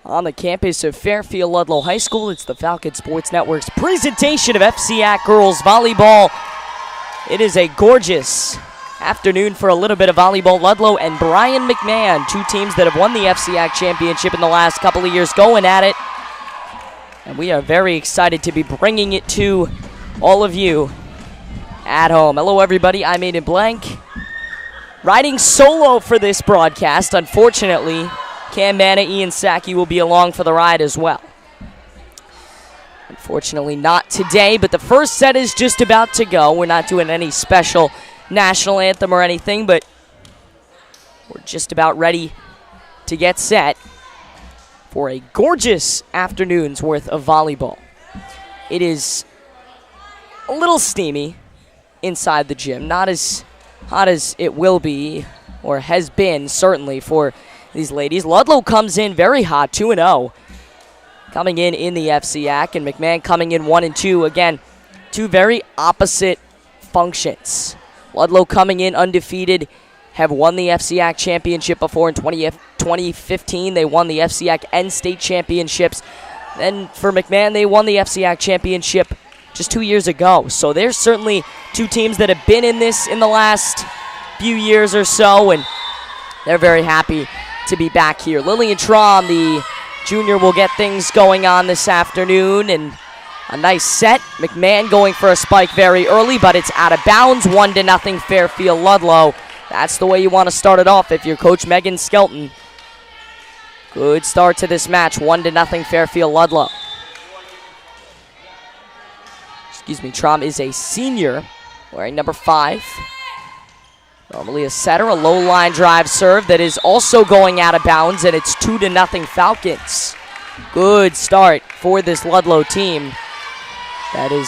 on the campus of Fairfield Ludlowe High School. It's the Falcon Sports Network's presentation of FCAC Girls Volleyball. It is a gorgeous afternoon for a little bit of volleyball. Ludlowe and Brien McMahon, two teams that have won the FCAC championship in the last couple of years, going at it. And we are very excited to be bringing it to all of you at home. Hello, everybody. I'm Aiden Blank. Riding solo for this broadcast, unfortunately. Cam Manna, Ian Sackey will be along for the ride as well. Unfortunately not today, but the first set is just about to go. We're not doing any special national anthem or anything, but we're just about ready to get set for a gorgeous afternoon's worth of volleyball. It is a little steamy inside the gym, not as hot as it will be or has been certainly for these ladies. Ludlowe comes in very hot, 2-0, coming in the FCAC, and McMahon coming in 1-2. Again, two very opposite functions. Ludlowe coming in undefeated, have won the FCAC championship before in 2015. They won the FCAC and state championships. Then for McMahon, they won the FCAC championship just 2 years ago. So there's certainly two teams that have been in this in the last few years or so, and they're very happy to be back here. Lillian Traum, the junior, will get things going on this afternoon, and a nice set. McMahon going for a spike very early, but it's out of bounds. 1-0 Fairfield Ludlowe. That's the way you want to start it off if you're Coach Megan Skelton. Good start to this match. 1-0 Fairfield Ludlowe. Traum is a senior, wearing number 5. Normally a setter, a low line drive serve that is also going out of bounds, and it's 2-0 Falcons. Good start for this Ludlowe team that is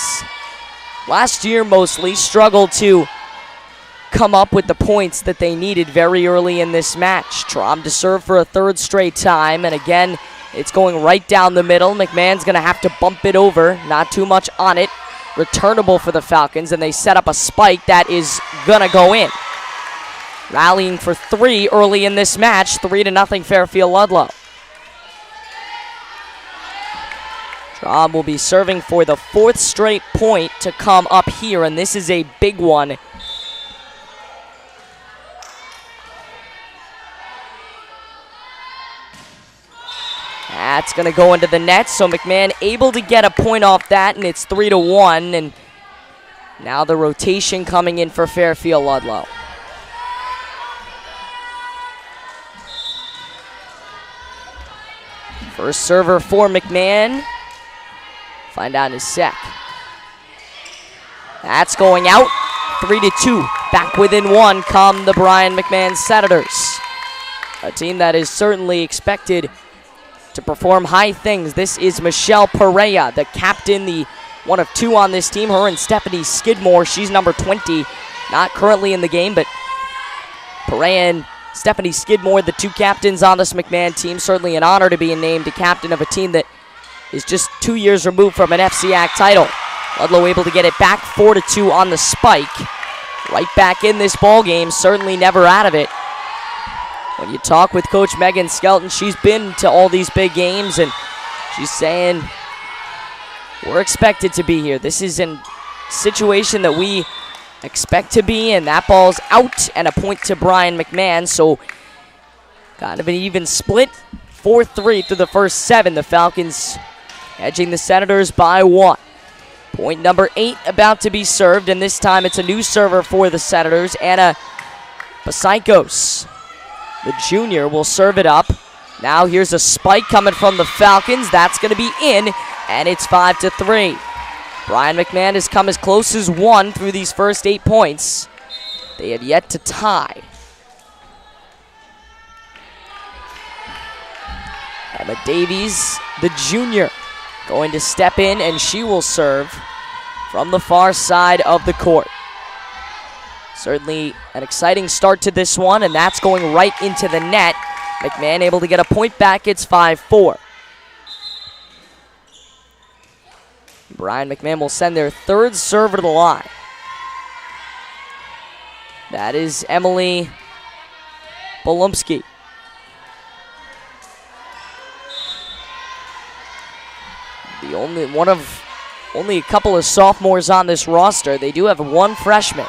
last year mostly struggled to come up with the points that they needed very early in this match. Traum to serve for a third straight time, and again, it's going right down the middle. McMahon's going to have to bump it over, not too much on it. Returnable for the Falcons, and they set up a spike that is going to go in. Rallying for 3 early in this match, 3-0 Fairfield Ludlowe. Traum will be serving for the 4th straight point to come up here, and this is a big one. That's going to go into the net, so McMahon able to get a point off that, and it's 3-1, and now the rotation coming in for Fairfield Ludlowe. First server for McMahon. Find out in a sec. That's going out. 3-2. Back within 1 come the Brien McMahon Senators. A team that is certainly expected to perform high things. This is Michelle Perea, the captain, the one of 2 on this team. Her and Stephanie Skidmore. She's number 20. Not currently in the game, but Perea and Stephanie Skidmore, the 2 captains on this McMahon team. Certainly an honor to be named a captain of a team that is just 2 years removed from an FCAC title. Ludlowe able to get it back 4-2 on the spike. Right back in this ball game, certainly never out of it. When you talk with Coach Megan Skelton, she's been to all these big games, and she's saying, we're expected to be here. This is a situation that we expect to be in. That ball's out, and a point to Brien McMahon, so kind of an even split. 4-3 through the first 7. The Falcons edging the Senators by 1. Point number 8 about to be served, and this time it's a new server for the Senators. Anna Pasaikos, the junior, will serve it up. Now here's a spike coming from the Falcons. That's going to be in, and it's 5-3. Brien McMahon has come as close as 1 through these first 8 points. They have yet to tie. Emma Davies, the junior, going to step in, and she will serve from the far side of the court. Certainly an exciting start to this one, and that's going right into the net. McMahon able to get a point back. It's 5-4. Brien McMahon will send their 3rd server to the line. That is Emily Bolumski. the only a couple of sophomores on this roster. They do have one freshman.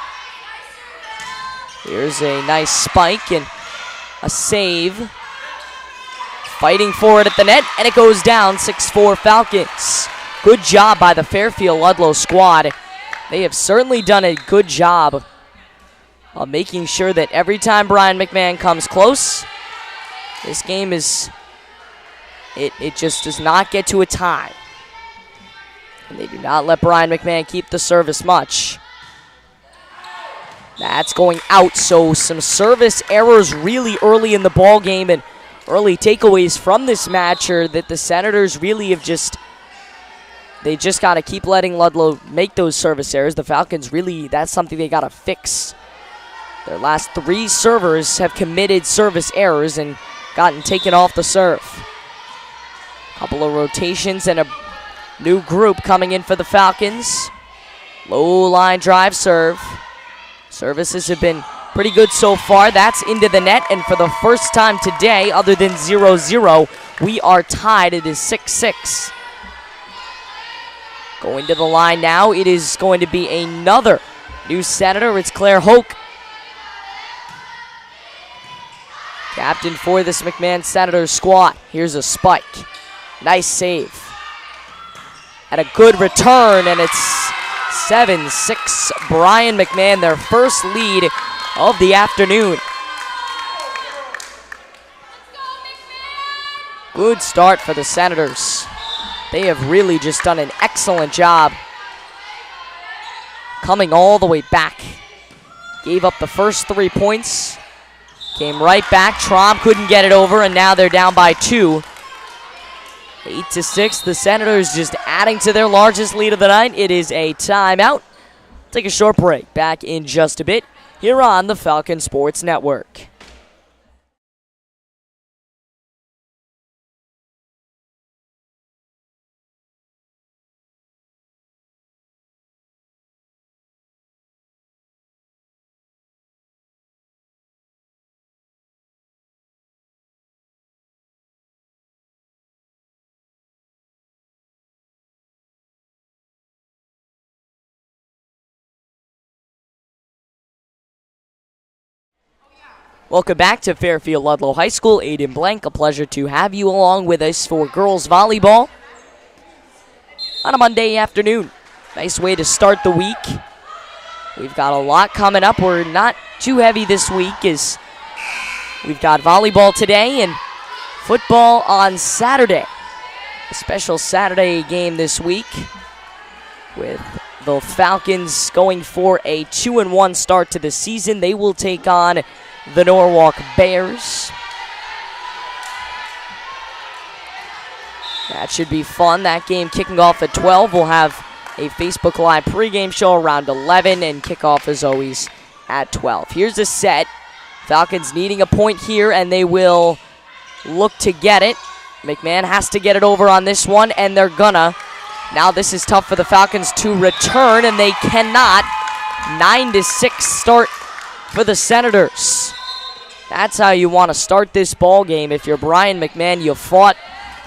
Here's a nice spike and a save. Fighting for it at the net, and it goes down. 6-4 Falcons. Good job by the Fairfield Ludlowe squad. They have certainly done a good job of making sure that every time Brien McMahon comes close, this game is, it just does not get to a tie. And they do not let Brien McMahon keep the service much. That's going out, so some service errors really early in the ball game, and early takeaways from this match are that the Senators really have just got to keep letting Ludlowe make those service errors. The Falcons really, that's something they got to fix. Their last 3 servers have committed service errors and gotten taken off the serve. Couple of rotations and a new group coming in for the Falcons. Low line drive serve. Services have been pretty good so far. That's into the net, and for the first time today, other than 0-0, we are tied. It is 6-6. Going to the line now, it is going to be another new Senator. It's Claire Hoke, captain for this McMahon Senators squad. Here's a spike. Nice save. And a good return, and it's 7-6 Brien McMahon, their first lead of the afternoon. Good start for the Senators. They have really just done an excellent job coming all the way back. Gave up the first 3 points. Came right back. Traum couldn't get it over, and now they're down by 2. 8-6. The Senators just adding to their largest lead of the night. It is a timeout. Take a short break. Back in just a bit here on the Falcon Sports Network. Welcome back to Fairfield Ludlowe High School. Aiden Blank, a pleasure to have you along with us for girls volleyball on a Monday afternoon. Nice way to start the week. We've got a lot coming up. We're not too heavy this week as we've got volleyball today and football on Saturday. A special Saturday game this week with the Falcons going for a 2-1 start to the season. They will take on the Norwalk Bears. That should be fun. That game kicking off at 12. We'll have a Facebook Live pregame show around 11, and kickoff is always at 12. Here's a set. Falcons needing a point here, and they will look to get it. McMahon has to get it over on this one, and they're gonna. Now this is tough for the Falcons to return, and they cannot. 9-6 start for the Senators. That's how you want to start this ball game. If you're Brien McMahon, you fought.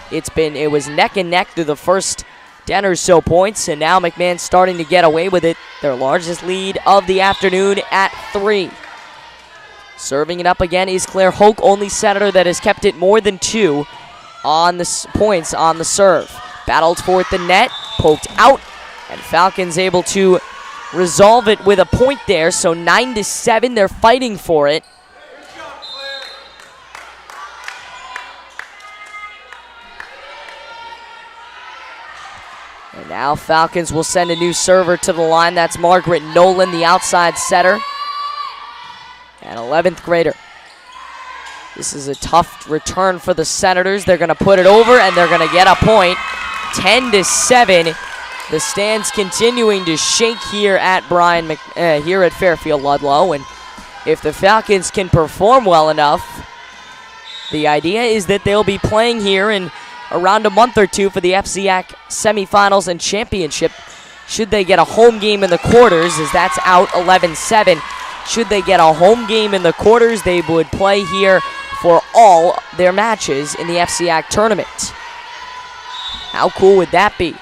It was neck and neck through the first 10 or so points, and now McMahon's starting to get away with it. Their largest lead of the afternoon at 3. Serving it up again is Claire Hoke, only Senator that has kept it more than 2 on the points on the serve. Battled for it the net, poked out, and Falcons able to resolve it with a point there. So 9-7, they're fighting for it. And now Falcons will send a new server to the line. That's Margaret Nolan, the outside setter, an 11th grader. This is a tough return for the Senators. They're going to put it over, and they're going to get a point. 10-7. The stands continuing to shake here at here at Fairfield Ludlowe, and if the Falcons can perform well enough, the idea is that they'll be playing here in around a month or 2 for the FCAC semifinals and championship. Should they get a home game in the quarters, as that's out 11-7. Should they get a home game in the quarters, they would play here for all their matches in the FCAC tournament. How cool would that be?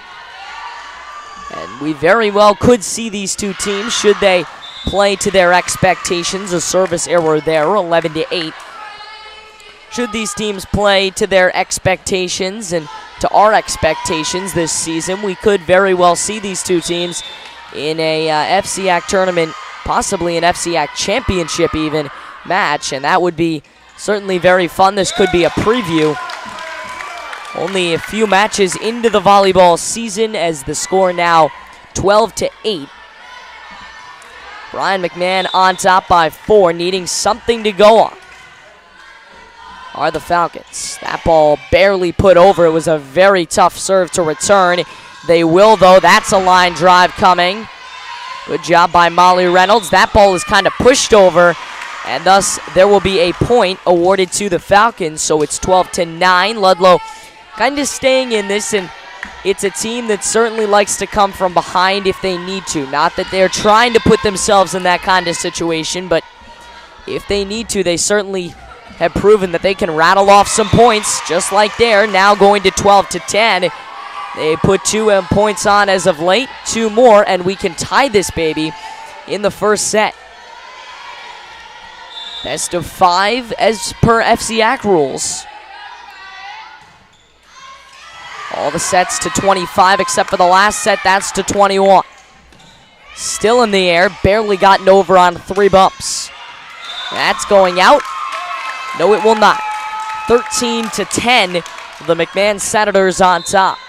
And we very well could see these two teams, should they play to their expectations. A service error there, 11-8. Should these teams play to their expectations and to our expectations this season, we could very well see these two teams in a FCAC tournament, possibly an FCAC championship even match, and that would be certainly very fun. This could be a preview. Only a few matches into the volleyball season, as the score now 12-8. Brien McMahon on top by 4, needing something to go on are the Falcons. That ball barely put over. It was a very tough serve to return. They will, though. That's a line drive coming. Good job by Molly Reynolds. That ball is kind of pushed over, and thus there will be a point awarded to the Falcons. So it's 12-9. Ludlowe kind of staying in this, and it's a team that certainly likes to come from behind if they need to. Not that they're trying to put themselves in that kind of situation, but if they need to, they certainly have proven that they can rattle off some points, just like there, now going to 12-10. They put 2 points on as of late, 2 more, and we can tie this baby in the first set. Best of 5 as per FCAC rules. All the sets to 25 except for the last set, that's to 21. Still in the air, barely gotten over on 3 bumps. That's going out. No, it will not. 13-10, the McMahon Senators on top.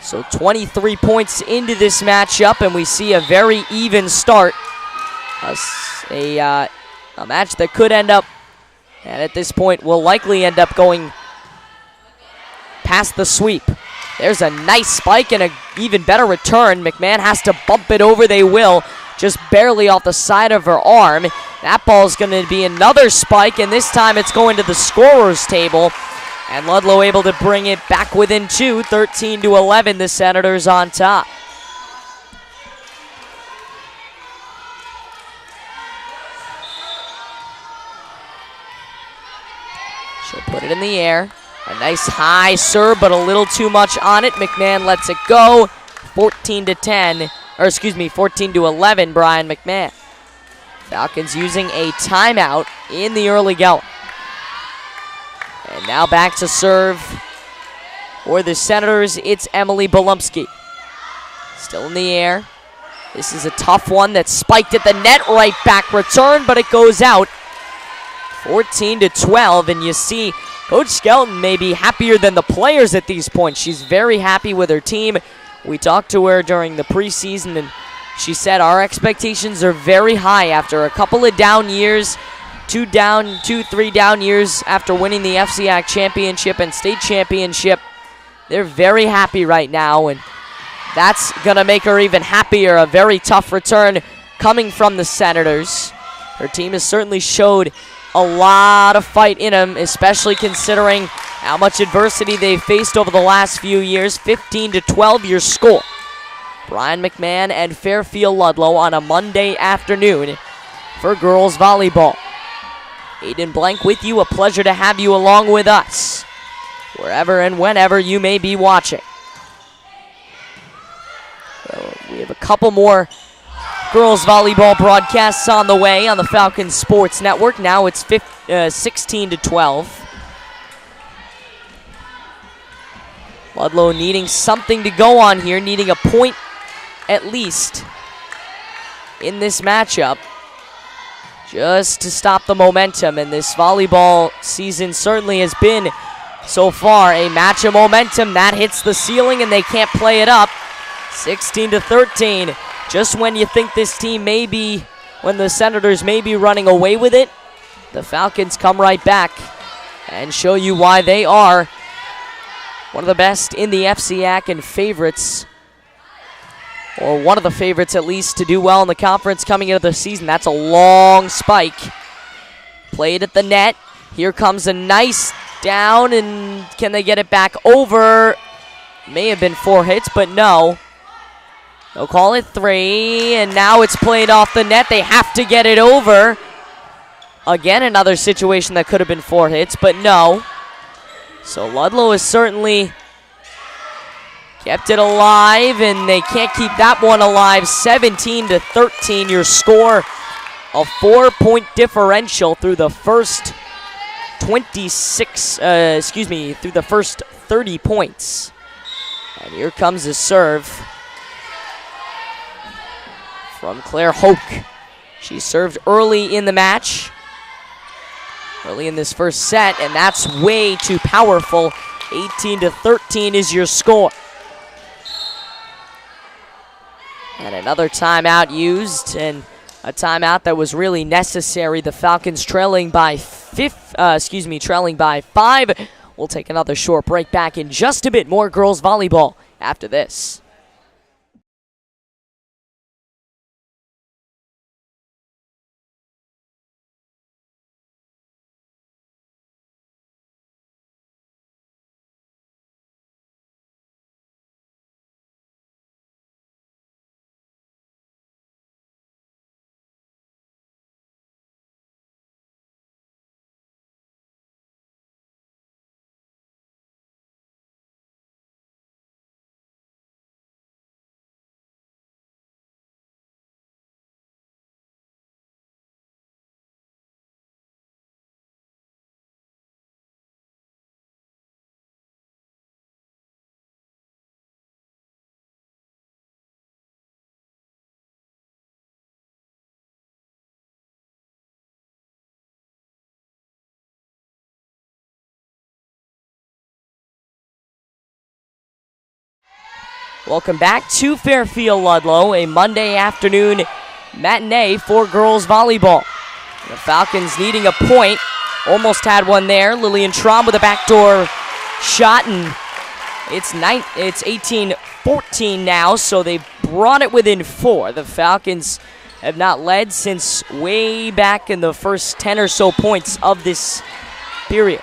So 23 points into this matchup, and we see a very even start. A match that could end up, and at this point will likely end up going past the sweep. There's a nice spike and an even better return. McMahon has to bump it over. They will. Just barely off the side of her arm. That ball's going to be another spike, and this time it's going to the scorer's table. And Ludlowe able to bring it back within 2, 13-11, the Senators on top. She'll put it in the air. A nice high serve, but a little too much on it. McMahon lets it go. 14-10. Or excuse me, 14-11, Brien McMahon. Falcons using a timeout in the early going. And now back to serve for the Senators, it's Emily Bolumski. Still in the air. This is a tough one that spiked at the net, right back return, but it goes out. 14-12, and you see Coach Skelton may be happier than the players at these points. She's very happy with her team. We talked to her during the preseason, and she said our expectations are very high after a couple of down years, 3 down years after winning the FCAC championship and state championship. They're very happy right now, and that's going to make her even happier. A very tough return coming from the Senators. Her team has certainly showed a lot of fight in them, especially considering how much adversity they've faced over the last few years. 15-12 your score. Brien McMahon and Fairfield Ludlowe on a Monday afternoon for girls volleyball. Aiden Blank with you. A pleasure to have you along with us, wherever and whenever you may be watching. So we have a couple more girls volleyball broadcasts on the way on the Falcons Sports Network. Now it's 16-12. Ludlowe needing something to go on here, needing a point at least in this matchup just to stop the momentum. And this volleyball season certainly has been, so far, a match of momentum. That hits the ceiling and they can't play it up. 16-13. Just when you think this team may be, when the Senators may be running away with it, the Falcons come right back and show you why they are one of the best in the FCAC and favorites, or one of the favorites at least, to do well in the conference coming into the season. That's a long spike. Played at the net. Here comes a nice down, and can they get it back over? May have been 4 hits, but no. They'll call it 3, and now it's played off the net. They have to get it over. Again, another situation that could have been 4 hits, but no. So Ludlowe has certainly kept it alive, and they can't keep that one alive. 17-13, your score. A 4-point differential through the first 30 points. And here comes the serve from Claire Hoke. She served early in the match, early in this first set, and that's way too powerful. 18-13 is your score. And another timeout used, and a timeout that was really necessary. The Falcons trailing by 5. We'll take another short break. Back in just a bit. More girls volleyball after this. Welcome back to Fairfield Ludlowe, a Monday afternoon matinee for girls volleyball. The Falcons needing a point, almost had one there. Lillian Traum with a backdoor shot, and it's 18-14 now, so they brought it within 4. The Falcons have not led since way back in the first 10 or so points of this period.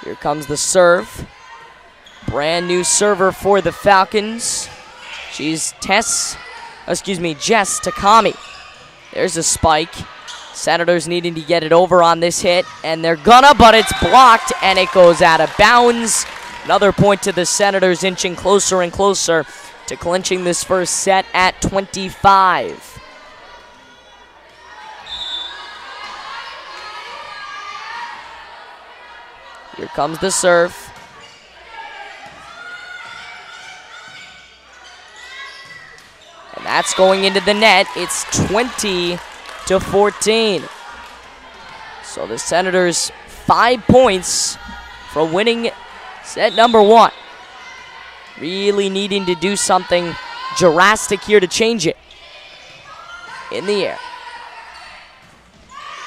Here comes the serve. Brand new server for the Falcons. She's Jess Takami. There's a spike. Senators needing to get it over on this hit, and they're gonna, but it's blocked, and it goes out of bounds. Another point to the Senators, inching closer and closer to clinching this first set at 25. Here comes the serve. And that's going into the net. It's 20-14. So the Senators 5 points for winning set number 1. Really needing to do something drastic here to change it. In the air.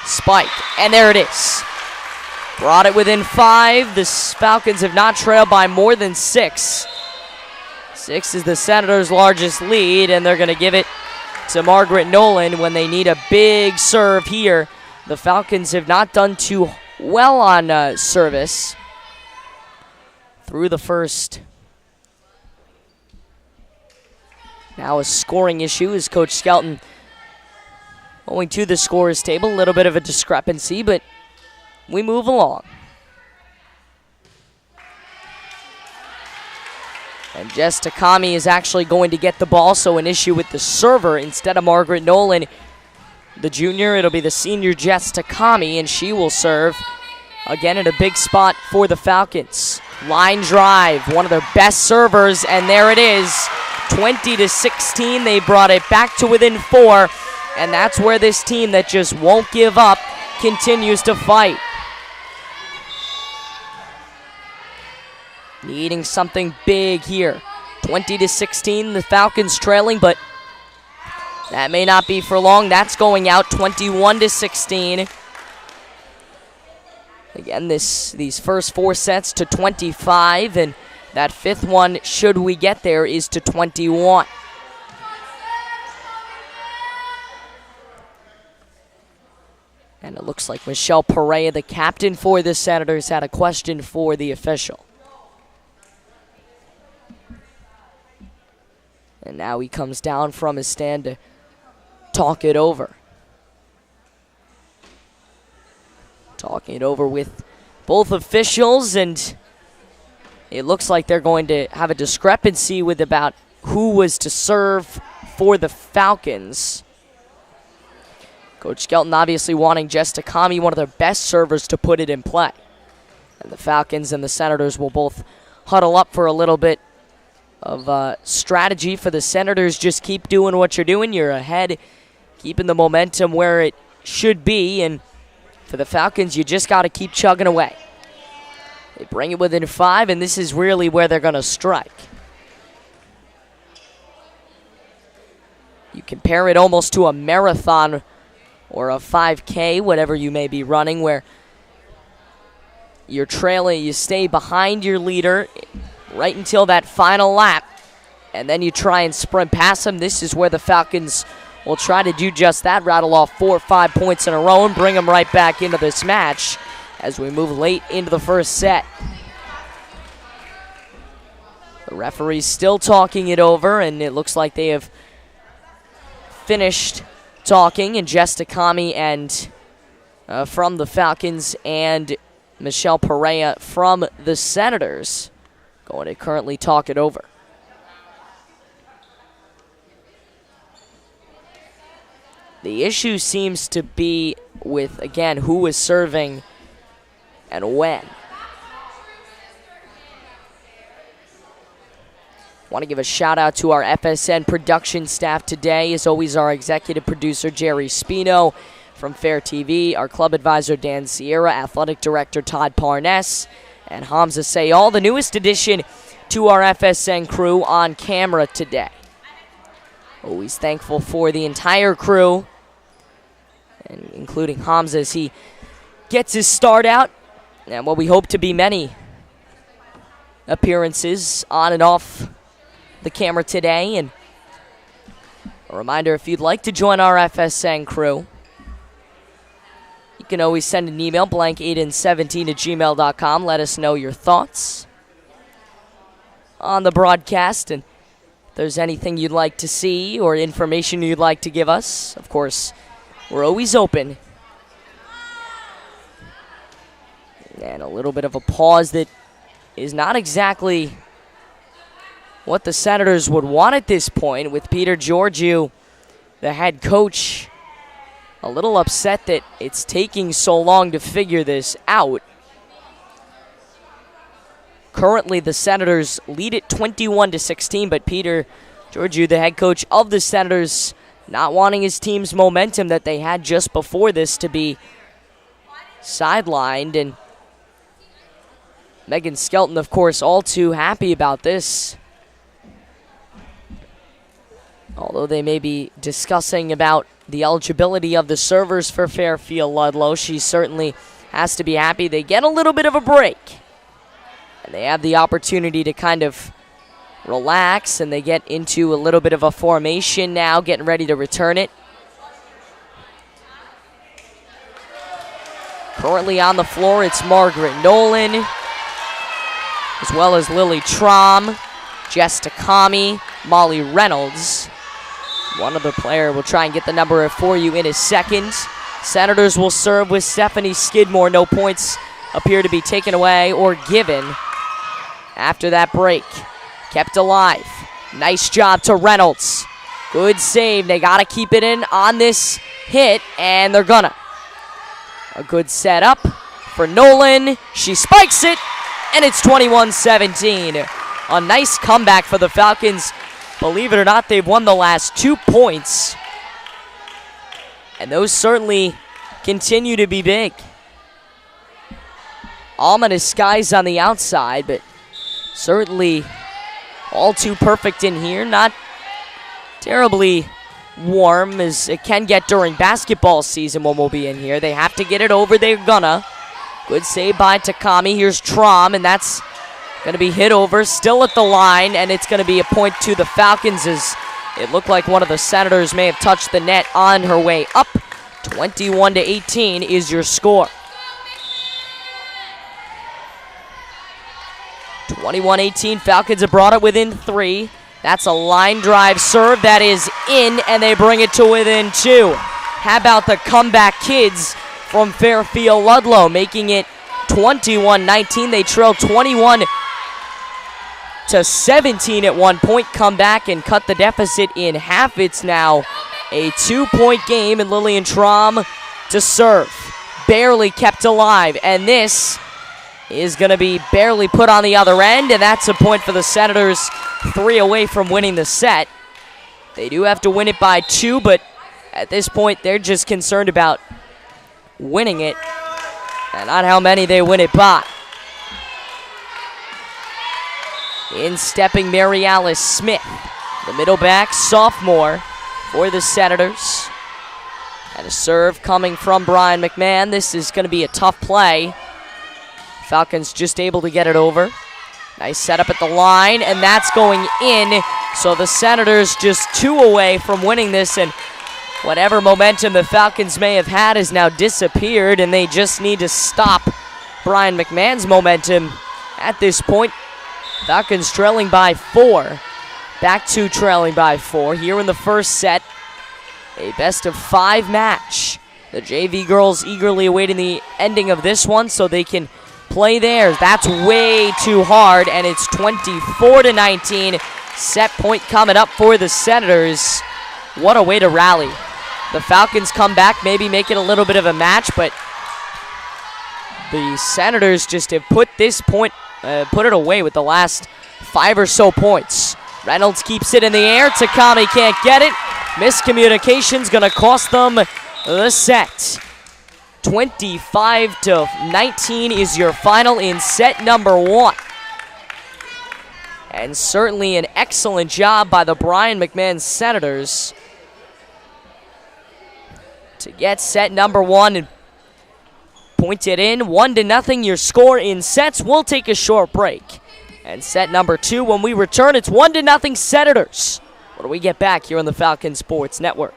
Spike, and there it is. Brought it within 5. The Falcons have not trailed by more than 6. 6 is the Senators' largest lead, and they're going to give it to Margaret Nolan when they need a big serve here. The Falcons have not done too well on service through the first. Now a scoring issue as Coach Skelton going to the scorer's table. A little bit of a discrepancy, but we move along. And Jess Takami is actually going to get the ball, so an issue with the server instead of Margaret Nolan. The junior, it'll be the senior Jess Takami, and she will serve again at a big spot for the Falcons. Line drive, one of their best servers, and there it is. 20-16, they brought it back to within 4, and that's where this team that just won't give up continues to fight. Needing something big here. 20-16, the Falcons trailing, but that may not be for long. That's going out 21-16. Again, these first 4 sets to 25, and that 5th one, should we get there, is to 21. And it looks like Michelle Perea, the captain for the Senators, had a question for the official. And now he comes down from his stand to talk it over. Talking it over with both officials, and it looks like they're going to have a discrepancy with about who was to serve for the Falcons. Coach Skelton obviously wanting Jess Takami, one of their best servers, to put it in play. And the Falcons and the Senators will both huddle up for a little bit of strategy. For the Senators, just keep doing what you're doing. You're ahead, keeping the momentum where it should be. And for the Falcons, you just got to keep chugging away. They bring it within 5, and this is really where they're going to strike. You compare it almost to a marathon or a 5K, whatever you may be running, where you're trailing, you stay behind your leader right until that final lap, and then you try and sprint past them. This is where the Falcons will try to do just that, rattle off 4 or 5 points in a row and bring them right back into this match as we move late into the first set. The referee's still talking it over, and it looks like they have finished talking, and Jess Takami and from the Falcons and Michelle Perea from the Senators going to currently talk it over. The issue seems to be with, again, who is serving and when. Want to give a shout out to our FSN production staff today. As always, our executive producer, Jerry Spino from Fair TV, our club advisor, Dan Sierra, athletic director, Todd Parness, and Hamza Sayal, the newest addition to our FSN crew on camera today. Always thankful for the entire crew, and including Hamza as he gets his start out, and what we hope to be many appearances on and off the camera today. And a reminder, if you'd like to join our FSN crew, you can always send an email, blank8and17@gmail.com. Let us know your thoughts on the broadcast, and if there's anything you'd like to see or information you'd like to give us, of course, we're always open. And a little bit of a pause that is not exactly what the Senators would want at this point, with Peter Georgiou, the head coach, a little upset that it's taking so long to figure this out. Currently, the Senators lead it 21-16, but Peter Georgiou, the head coach of the Senators, not wanting his team's momentum that they had just before this to be sidelined. And Megan Skelton, of course, all too happy about this. Although they may be discussing about the eligibility of the servers for Fairfield Ludlowe, she certainly has to be happy. They get a little bit of a break, and they have the opportunity to kind of relax, and they get into a little bit of a formation now, getting ready to return it. Currently on the floor, it's Margaret Nolan, as well as Lily Trom, Jess Takami, Molly Reynolds. One other player will try and get the number for you in a second. Senators will serve with Stephanie Skidmore. No points appear to be taken away or given after that break. Kept alive. Nice job to Reynolds. Good save. They got to keep it in on this hit, and they're gonna. A good setup for Nolan. She spikes it, and it's 21-17. A nice comeback for the Falcons. Believe it or not, they've won the last 2 points, and those certainly continue to be big. Ominous skies on the outside, but certainly all too perfect in here. Not terribly warm as it can get during basketball season when we'll be in here. They have to get it over. They're gonna. Good save by Takami. Here's Trom, and that's going to be hit over, still at the line, and it's going to be a point to the Falcons as it looked like one of the Senators may have touched the net on her way up. 21-18 is your score. 21-18, Falcons have brought it within 3. That's a line drive serve that is in, and they bring it to within 2. How about the comeback kids from Fairfield Ludlowe, making it 21-19. They trail 21-17 at one point, come back and cut the deficit in half. It's now a 2-point game, and Lillian Traum to serve. Barely kept alive, and this is going to be barely put on the other end, and that's a point for the Senators, 3 away from winning the set. They do have to win it by 2, but at this point, they're just concerned about winning it and not how many they win it by. In stepping Mary Alice Smith, the middle back, sophomore for the Senators. And a serve coming from Brien McMahon. This is going to be a tough play. Falcons just able to get it over. Nice setup at the line, and that's going in. So the Senators just 2 away from winning this, and whatever momentum the Falcons may have had has now disappeared, and they just need to stop Brien McMahon's momentum at this point. Falcons trailing by 4. Back to trailing by 4 here in the first set. A best-of-5 match. The JV girls eagerly awaiting the ending of this one so they can play theirs. That's way too hard, and it's 24-19. Set point coming up for the Senators. What a way to rally. The Falcons come back, maybe make it a little bit of a match, but the Senators just have put this point, put it away with the last 5 or so points. Reynolds keeps it in the air. Takami can't get it. Miscommunication's going to cost them the set. 25-19 is your final in set number 1. And certainly an excellent job by the Brien McMahon Senators to get set number 1 and point it in. 1-0 your score in sets. We'll take a short break. And set number 2, when we return, it's 1-0 Senators. When we get back here on the Falcon Sports Network.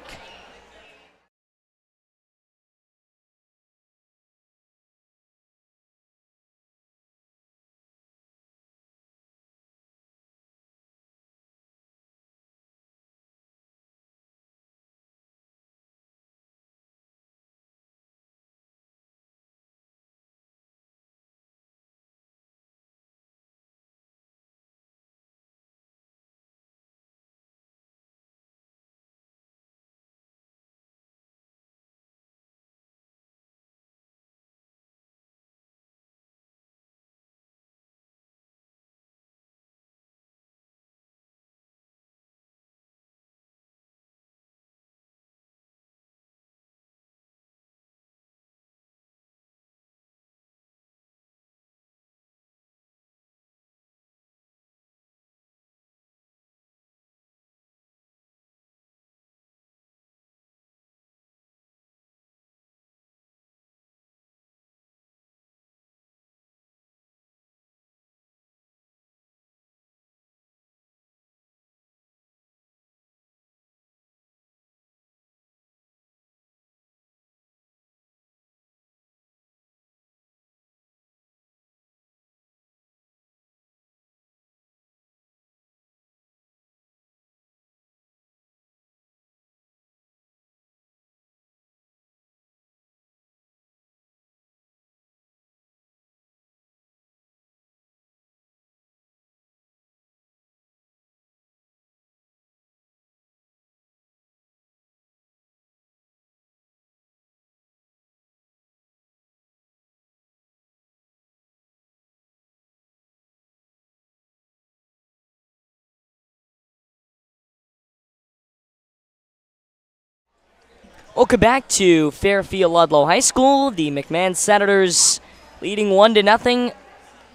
Welcome back to Fairfield Ludlowe High School. The McMahon Senators leading 1-0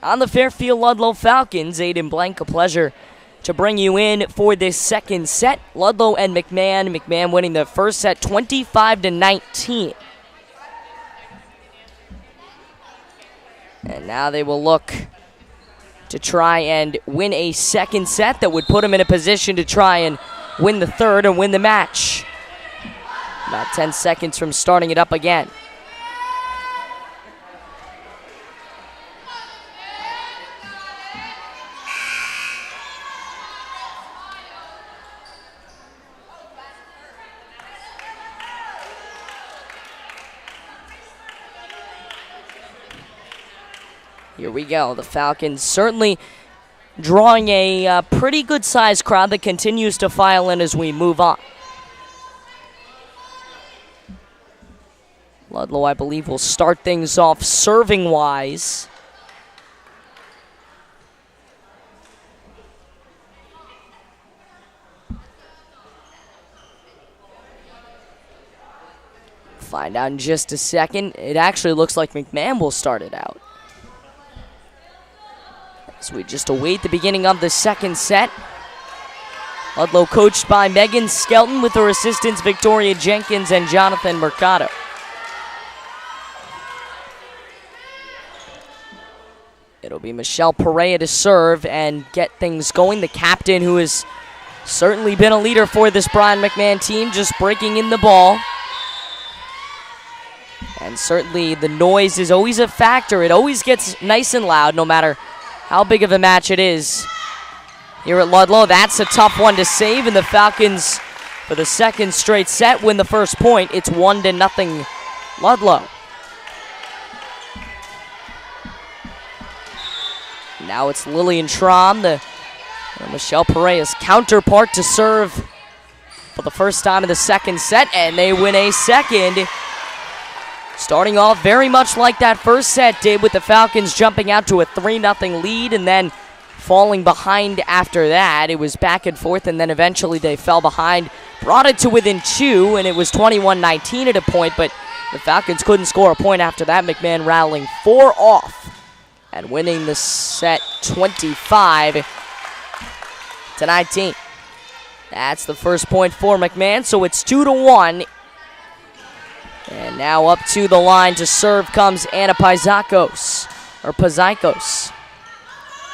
on the Fairfield Ludlowe Falcons. Aiden Blank, a pleasure to bring you in for this second set. Ludlowe and McMahon. McMahon winning the first set 25-19. And now they will look to try and win a second set that would put them in a position to try and win the third and win the match. About 10 seconds from starting it up again. Here we go. The Falcons certainly drawing a pretty good-sized crowd that continues to file in as we move on. Ludlowe, I believe, will start things off serving-wise. Find out in just a second. It actually looks like McMahon will start it out. As we just await the beginning of the second set. Ludlowe coached by Megan Skelton with her assistants Victoria Jenkins and Jonathan Mercado. It'll be Michelle Perea to serve and get things going. The captain, who has certainly been a leader for this Brien McMahon team, just breaking in the ball. And certainly the noise is always a factor. It always gets nice and loud no matter how big of a match it is. Here at Ludlowe, that's a tough one to save, and the Falcons, for the second straight set, win the first point. It's 1-0 Ludlowe. Now it's Lillian Traum, Michelle Perea's counterpart, to serve for the first time in the second set, and they win a second. Starting off very much like that first set did, with the Falcons jumping out to a 3-0 lead and then falling behind after that. It was back and forth, and then eventually they fell behind, brought it to within 2, and it was 21-19 at a point, but the Falcons couldn't score a point after that. McMahon rattling 4 off and winning the set 25-19. That's the first point for McMahon, so it's 2-1. And now up to the line to serve comes Anna Paizakos.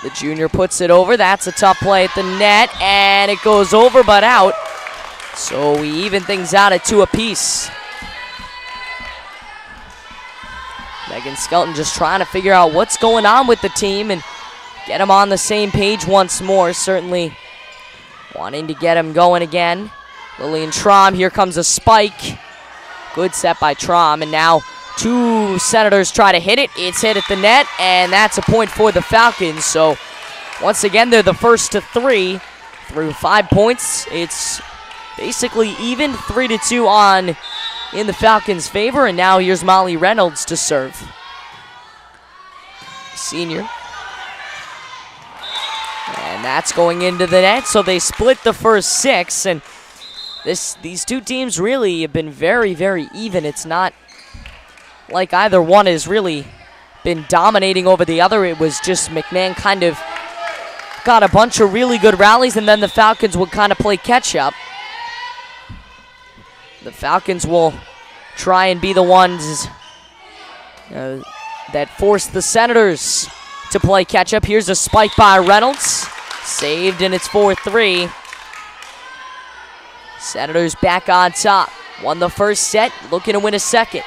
The junior puts it over. That's a tough play at the net, and it goes over but out. So we even things out at 2 apiece. Megan Skelton just trying to figure out what's going on with the team and get them on the same page once more. Certainly wanting to get them going again. Lillian Traum, here comes a spike. Good set by Traum, and now 2 Senators try to hit it. It's hit at the net, and that's a point for the Falcons. So once again, they're the first to 3 through 5 points. It's basically even, 3-2 on in the Falcons' favor, and now here's Molly Reynolds to serve. Senior. And that's going into the net, so they split the first 6, and these two teams really have been very, very even. It's not like either one has really been dominating over the other. It was just McMahon kind of got a bunch of really good rallies, and then the Falcons would kind of play catch-up. The Falcons will try and be the ones that force the Senators to play catch-up. Here's a spike by Reynolds. Saved, and it's 4-3. Senators back on top. Won the first set, looking to win a second.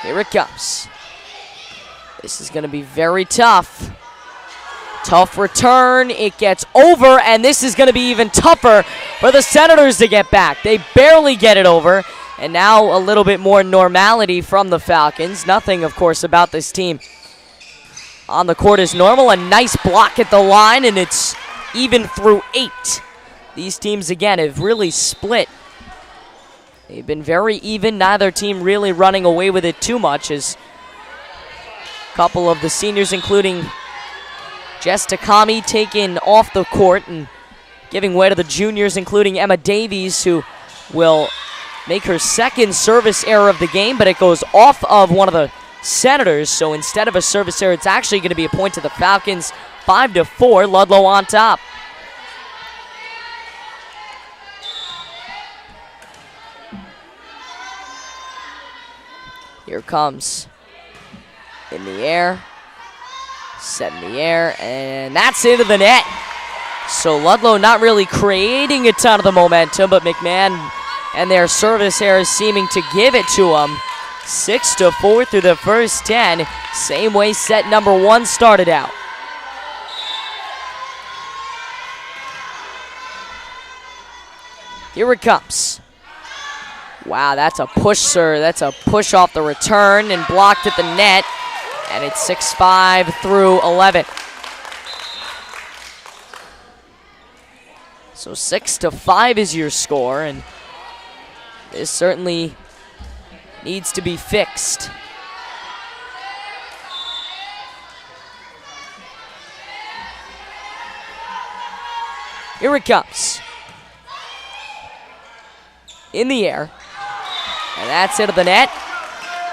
Here it comes. This is going to be very tough. Tough return. It gets over, and this is going to be even tougher for the Senators to get back. They barely get it over, and now a little bit more normality from the Falcons. Nothing, of course, about this team on the court is normal. A nice block at the line, and it's even through 8. These teams, again, have really split. They've been very even. Neither team really running away with it too much, as a couple of the seniors, including Jess Takami, taken off the court and giving way to the juniors, including Emma Davies, who will make her second service error of the game, but it goes off of one of the Senators, so instead of a service error, it's actually going to be a point to the Falcons. 5-4, Ludlowe on top. Here comes. In the air. Set in the air, and that's into the net. So Ludlowe not really creating a ton of the momentum, but McMahon and their service errors seeming to give it to them. 6-4 through the first 10. Same way set number 1 started out. Here it comes. Wow, that's a push, sir. That's a push off the return and blocked at the net. And it's 6-5 through 11. So 6-5 is your score, and this certainly needs to be fixed. Here it comes. In the air. And that's into the net.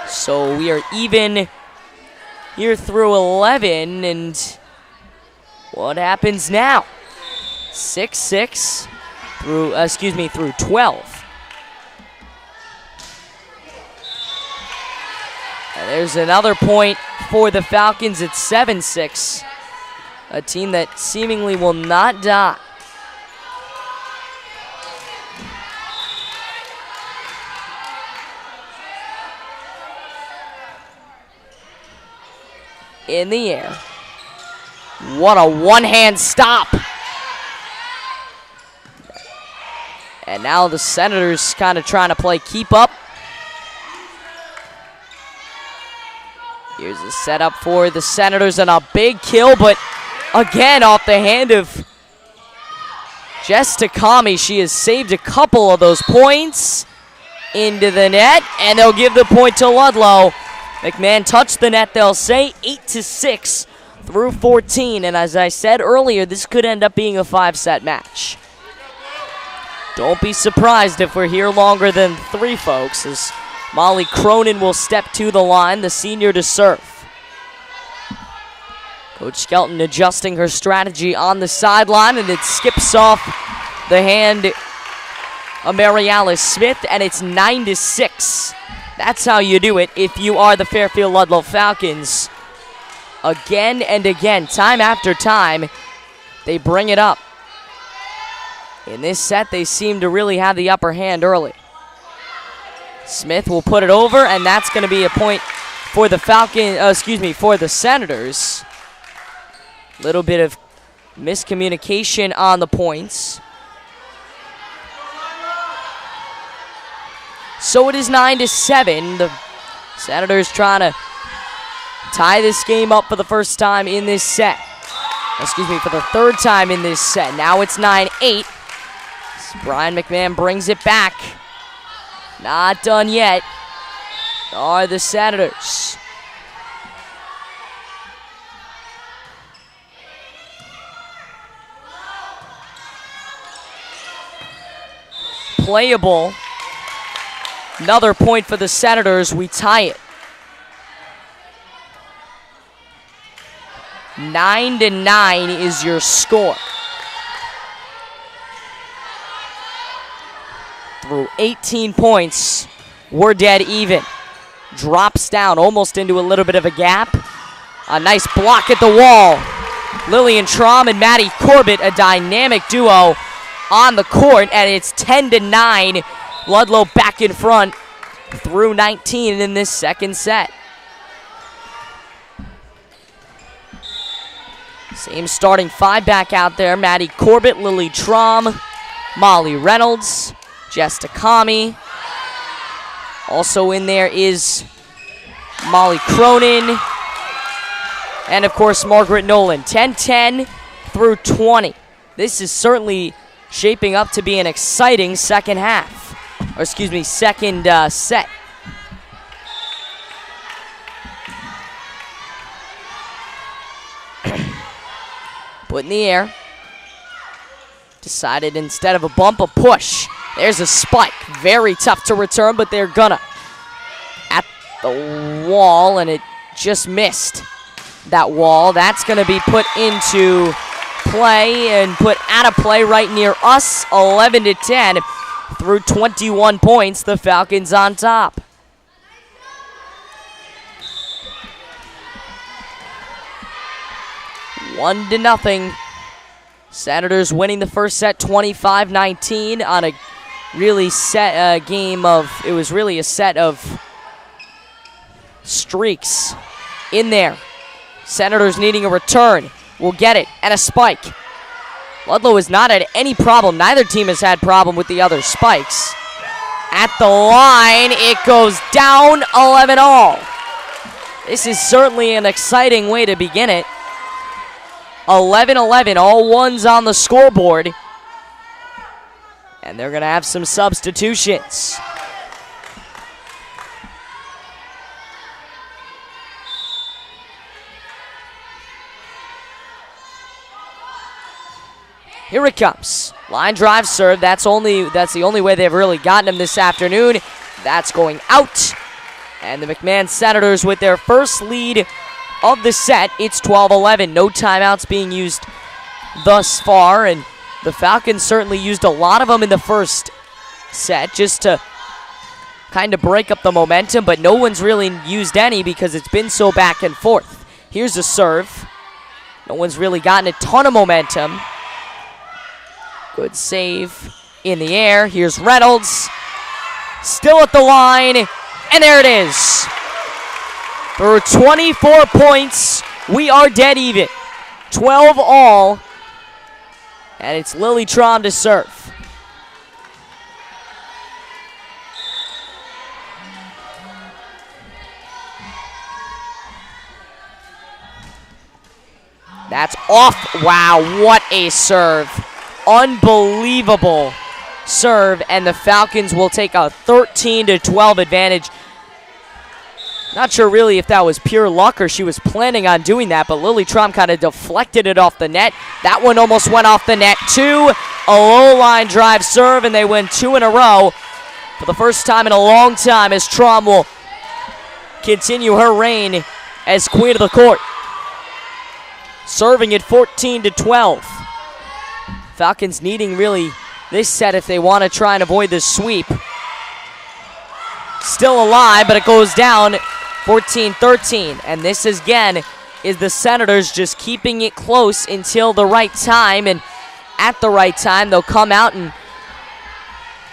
So we are even here through 11. And what happens now? 6-6 through 12. And there's another point for the Falcons at 7-6. A team that seemingly will not die. In the air. What a one-hand stop. And now the Senators kind of trying to play keep up. Here's a setup for the Senators and a big kill, but again off the hand of Jess Takami. She has saved a couple of those points into the net, and they'll give the point to Ludlowe. McMahon touched the net, they'll say, 8-6 through 14. And as I said earlier, this could end up being a 5-set match. Don't be surprised if we're here longer than 3, folks, as Molly Cronin will step to the line, the senior to serve. Coach Skelton adjusting her strategy on the sideline, and it skips off the hand of Mary Alice Smith, and it's 9-6. That's how you do it if you are the Fairfield Ludlowe Falcons. Again and again, time after time, they bring it up. In this set, they seem to really have the upper hand early. Smith will put it over, and that's going to be a point for the for the Senators. Little bit of miscommunication on the points. So it is 9-7. The Senators trying to tie this game up for the first time in this set. For the third time in this set. Now it's 9-8. Brien McMahon brings it back. Not done yet are the Senators. Playable. Another point for the Senators. We tie it. 9-9 is your score. Through 18 points, we're dead even. Drops down almost into a little bit of a gap. A nice block at the wall. Lillian Traum and Maddie Corbett, a dynamic duo on the court, and it's 10-9. Ludlowe back in front through 19 in this second set. Same starting 5 back out there. Maddie Corbett, Lily Traum, Molly Reynolds, Jess Takami. Also in there is Molly Cronin. And of course, Margaret Nolan. 10-10 through 20. This is certainly shaping up to be an exciting second half. Second set. Put in the air. Decided instead of a bump, a push. There's a spike. Very tough to return, but they're gonna. At the wall, and it just missed that wall. That's gonna be put into play and put out of play right near us. 11-10 through 21 points. The Falcons on top. One to nothing. Senators winning the first set 25-19 on a really game of, it was really a set of streaks in there. Senators needing a return. Will get it, and a spike. Ludlowe has not had any problem. Neither team has had problem with the other spikes. At the line, it goes down 11 all. This is certainly an exciting way to begin it. 11-11, all ones on the scoreboard. And they're going to have some substitutions. Here it comes. Line drive serve. That's the only way they've really gotten him this afternoon. That's going out. And the McMahon Senators with their first lead of the set. It's 12-11. No timeouts being used thus far. And the Falcons certainly used a lot of them in the first set just to kind of break up the momentum. But no one's really used any because it's been so back and forth. Here's a serve. No one's really gotten a ton of momentum. Good save in the air. Here's Reynolds. Still at the line. And there it is. For 24 points, we are dead even. 12 all. And it's Lily Trom to serve. That's off. Wow, what a serve. Unbelievable serve, and the Falcons will take a 13-12 advantage. Not sure really if that was pure luck or she was planning on doing that, but Lily Trom kind of deflected it off the net. That one almost went off the net too. A low line drive serve, and they win 2 in a row for the first time in a long time as Trom will continue her reign as queen of the court. Serving at 14-12. Falcons needing really this set if they want to try and avoid this sweep. Still alive, but it goes down 14-13. And this again is the Senators just keeping it close until the right time. And at the right time, they'll come out and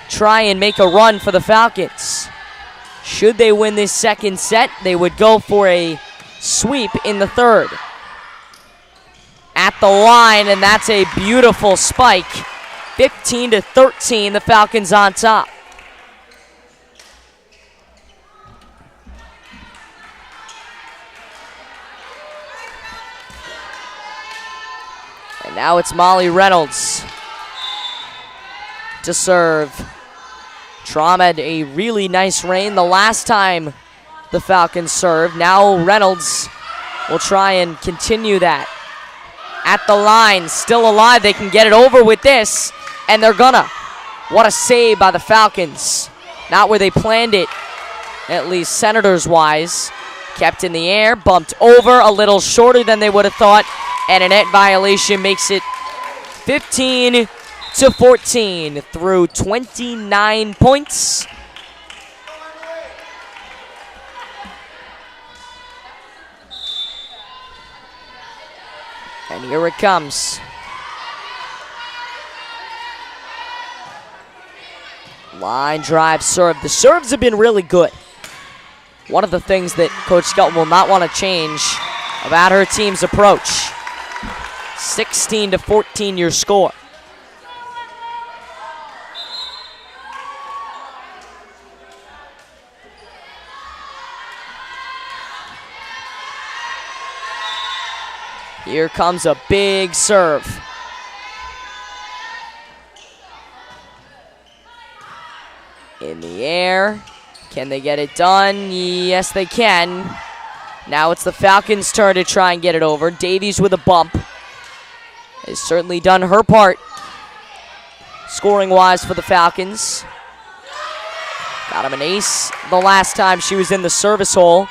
try and make a run for the Falcons. Should they win this second set, they would go for a sweep in the third. At the line, and that's a beautiful spike. 15-13, the Falcons on top. And now it's Molly Reynolds to serve. Trom had a really nice reign the last time the Falcons served. Now Reynolds will try and continue that. At the line, still alive. They can get it over with this, and they're gonna. What a save by the Falcons. Not where they planned it, at least Senators-wise. Kept in the air, bumped over, a little shorter than they would have thought, and a net violation makes it 15-14 through 29 points. And here it comes. Line drive serve. The serves have been really good. One of the things that Coach Skelton will not want to change about her team's approach. 16-14 your score. Here comes a big serve. In the air. Can they get it done? Yes, they can. Now it's the Falcons' turn to try and get it over. Davies with a bump. Has certainly done her part scoring-wise for the Falcons. Got him an ace the last time she was in the service hole.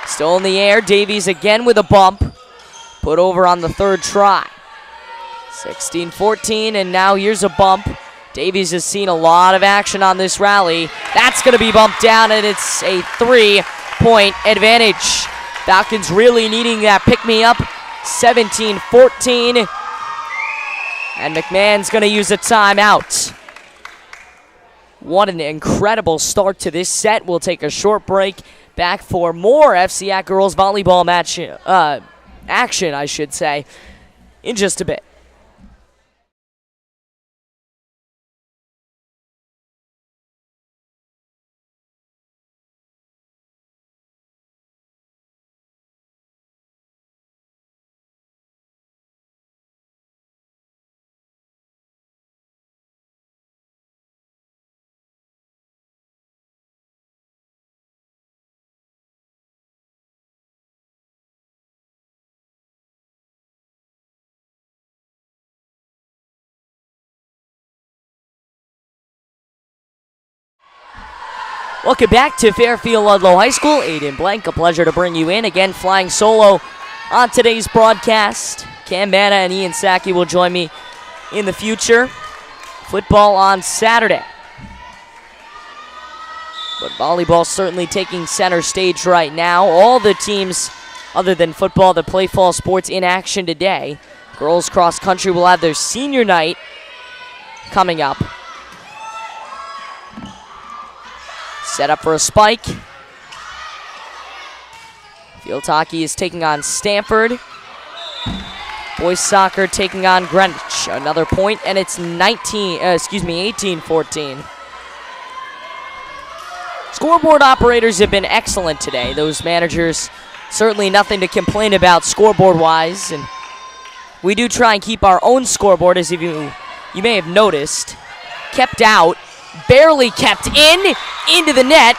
Still in the air. Davies again with a bump. Put over on the third try. 16-14, and now here's a bump. Davies has seen a lot of action on this rally. That's going to be bumped down, and it's a 3-point advantage. Falcons really needing that pick-me-up. 17-14. And McMahon's going to use a timeout. What an incredible start to this set. We'll take a short break. Back for more FCAT girls volleyball match action, I should say, in just a bit. Welcome back to Fairfield Ludlowe High School. Aiden Blank, a pleasure to bring you in. Again, flying solo on today's broadcast. Cam Manna and Ian Sackey will join me in the future. Football on Saturday. But volleyball certainly taking center stage right now. All the teams other than football that play fall sports in action today. Girls cross country will have their senior night coming up. Set up for a spike. Field hockey is taking on Stanford. Boys soccer taking on Greenwich. Another point, and it's 18-14. Scoreboard operators have been excellent today. Those managers, certainly nothing to complain about scoreboard-wise. And we do try and keep our own scoreboard, as you may have noticed, kept out. Barely kept into the net,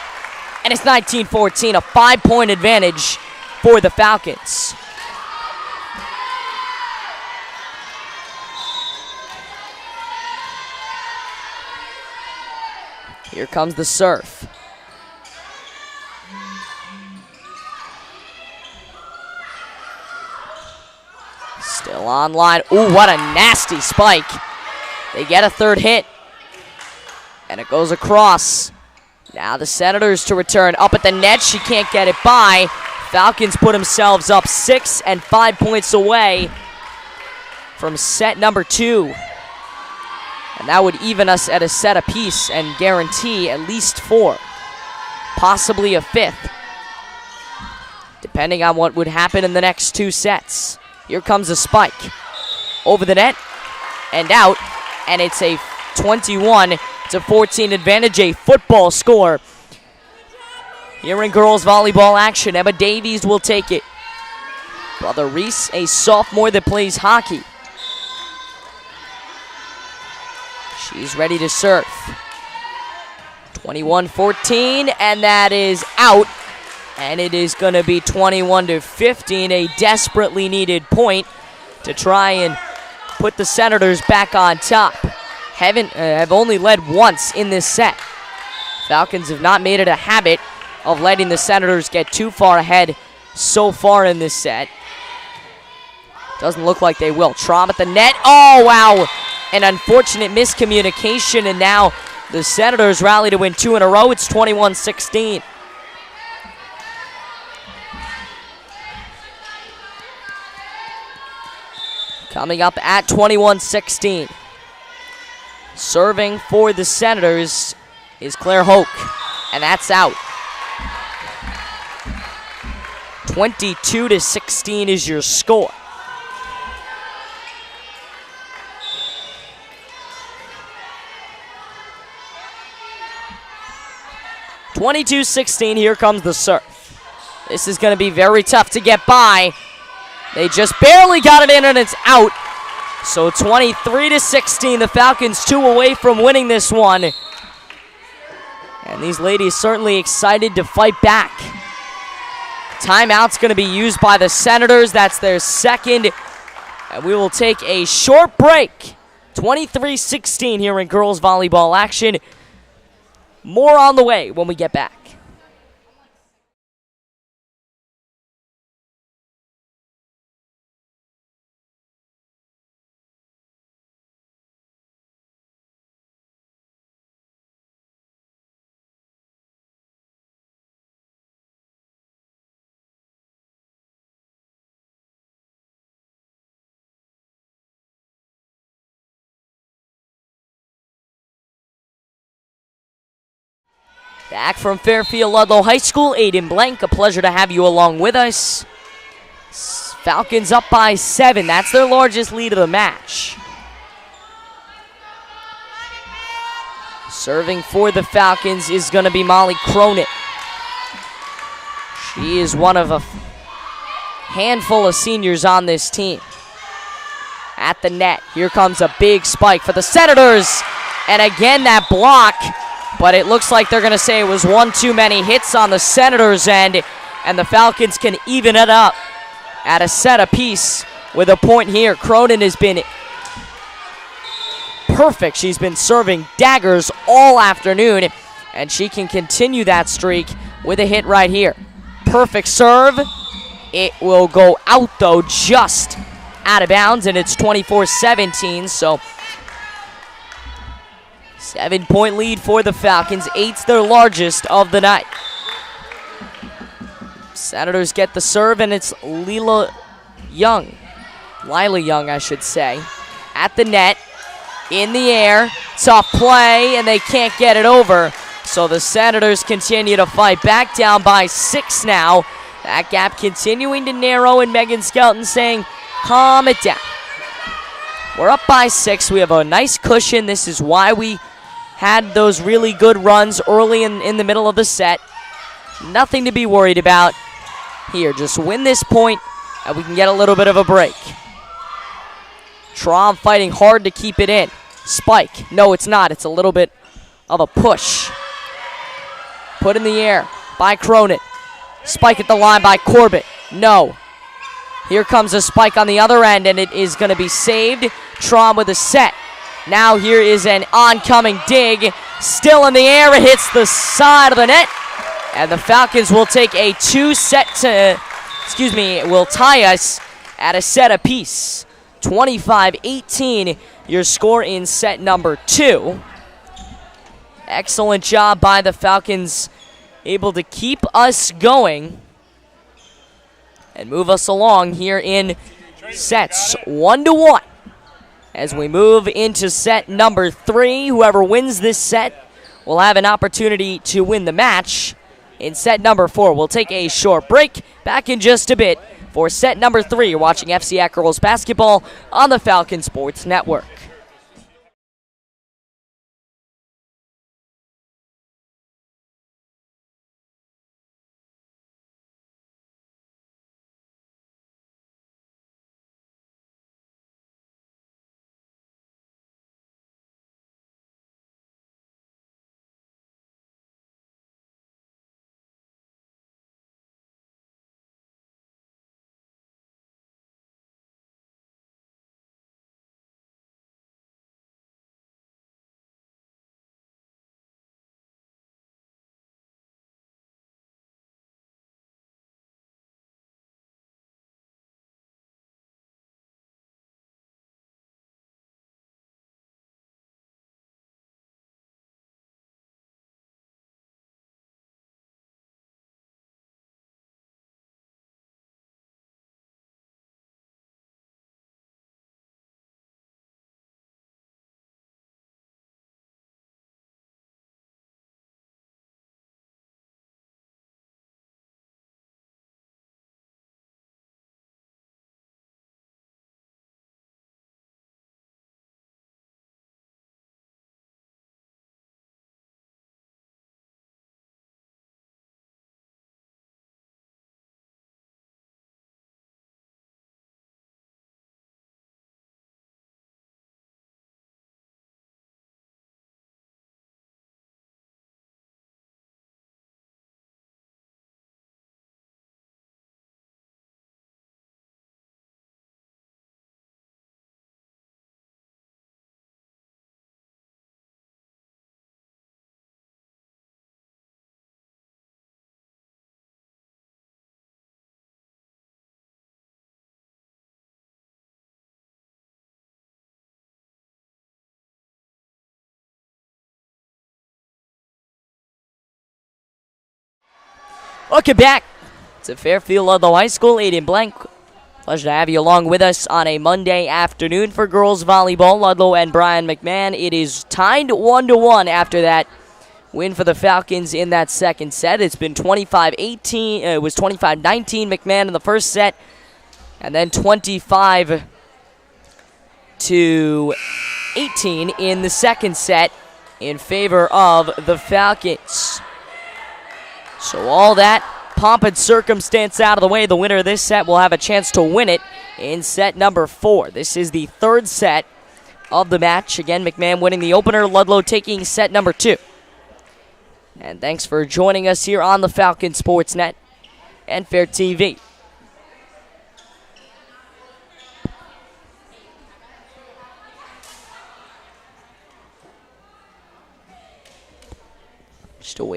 and it's 19-14, a 5-point advantage for the Falcons. Here comes the serve. Still online. Ooh, what a nasty spike. They get a third hit. And it goes across. Now the Senators to return. Up at the net, she can't get it by. Falcons put themselves up 6 and 5 points away from set number 2. And that would even us at a set apiece and guarantee at least 4. Possibly a 5th. Depending on what would happen in the next 2 sets. Here comes a spike. Over the net and out. And it's a 21-14 advantage, a football score. Here in girls volleyball action, Emma Davies will take it. Brother Reese, a sophomore that plays hockey. She's ready to serve. 21-14, and that is out. And it is going to be 21-15, a desperately needed point to try and put the Senators back on top. Have only led once in this set. Falcons have not made it a habit of letting the Senators get too far ahead so far in this set. Doesn't look like they will. Traum at the net. Oh, wow. An unfortunate miscommunication, and now the Senators rally to win 2 in a row. It's 21-16. Coming up at 21-16. Serving for the Senators is Claire Hoke, and that's out. 22-16 is your score. Here comes the serve. This is going to be very tough to get by. They just barely got it in, and it's out. So 23-16, the Falcons 2 away from winning this one. And these ladies certainly excited to fight back. Timeout's going to be used by the Senators. That's their second. And we will take a short break. 23-16 here in girls volleyball action. More on the way when we get back. Back from Fairfield Ludlowe High School, Aiden Blank, a pleasure to have you along with us. Falcons up by 7. That's their largest lead of the match. Serving for the Falcons is going to be Molly Cronin. She is one of a handful of seniors on this team. At the net, here comes a big spike for the Senators. And again, that block. But it looks like they're going to say it was one too many hits on the Senators' end, and the Falcons can even it up at a set apiece with a point here. Cronin has been perfect. She's been serving daggers all afternoon. and she can continue that streak with a hit right here. Perfect serve. It will go out, though, just out of bounds, and it's 24-17, so 7-point lead for the Falcons. 8's their largest of the night. Senators get the serve, and it's Lila Young, I should say, at the net, in the air. Tough play, and they can't get it over. So the Senators continue to fight back, down by 6 now. That gap continuing to narrow, and Megan Skelton saying, calm it down. We're up by 6. We have a nice cushion. This is why we had those really good runs early in the middle of the set. Nothing to be worried about here. Just win this point, and we can get a little bit of a break. Traum fighting hard to keep it in. Spike. No, it's not. It's a little bit of a push. Put in the air by Cronin. Spike at the line by Corbett. No. Here comes a spike on the other end, and it is going to be saved. Traum with a set. Now here is an oncoming dig. Still in the air. It hits the side of the net. And the Falcons will take a will tie us at a set apiece. 25-18, your score in set number 2. Excellent job by the Falcons, able to keep us going and move us along here in sets 1-1. As we move into set number 3, whoever wins this set will have an opportunity to win the match in set number 4. We'll take a short break. Back in just a bit for set number 3. You're watching FCAC Girls Basketball on the Falcon Sports Network. Welcome back to Fairfield Ludlowe High School. Aiden Blank, pleasure to have you along with us on a Monday afternoon for girls volleyball. Ludlowe and Brien McMahon. It is tied 1-1 after that win for the Falcons in that second set. It's been 25-18. It was 25-19 McMahon in the first set, and then 25-18 in the second set in favor of the Falcons. So all that pomp and circumstance out of the way, the winner of this set will have a chance to win it in set number 4. This is the third set of the match. Again, McMahon winning the opener, Ludlowe taking set number 2. And thanks for joining us here on the Falcon Sports Net and Fair TV.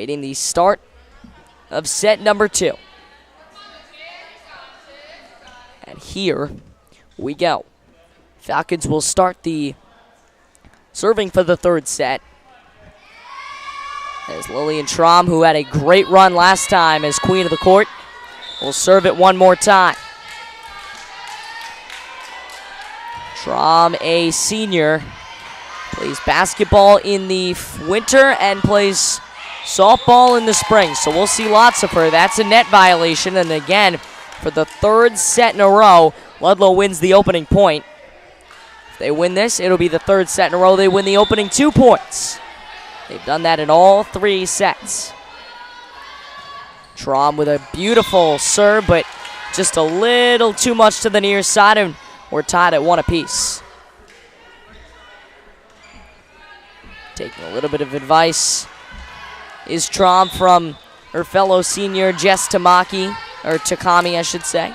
awaiting the start of set number 2. And here we go. Falcons will start the serving for the third set. As Lillian Traum, who had a great run last time as queen of the court, will serve it one more time. Traum, a senior, plays basketball in the winter and plays softball in the spring. So we'll see lots of her. That's a net violation. And again, for the third set in a row, Ludlowe wins the opening point. If they win this, it'll be the third set in a row. They win the opening 2 points. They've done that in all 3 sets. Traum with a beautiful serve, but just a little too much to the near side, and we're tied at 1 apiece. Taking a little bit of advice is Traum from her fellow senior Jess Takami, I should say.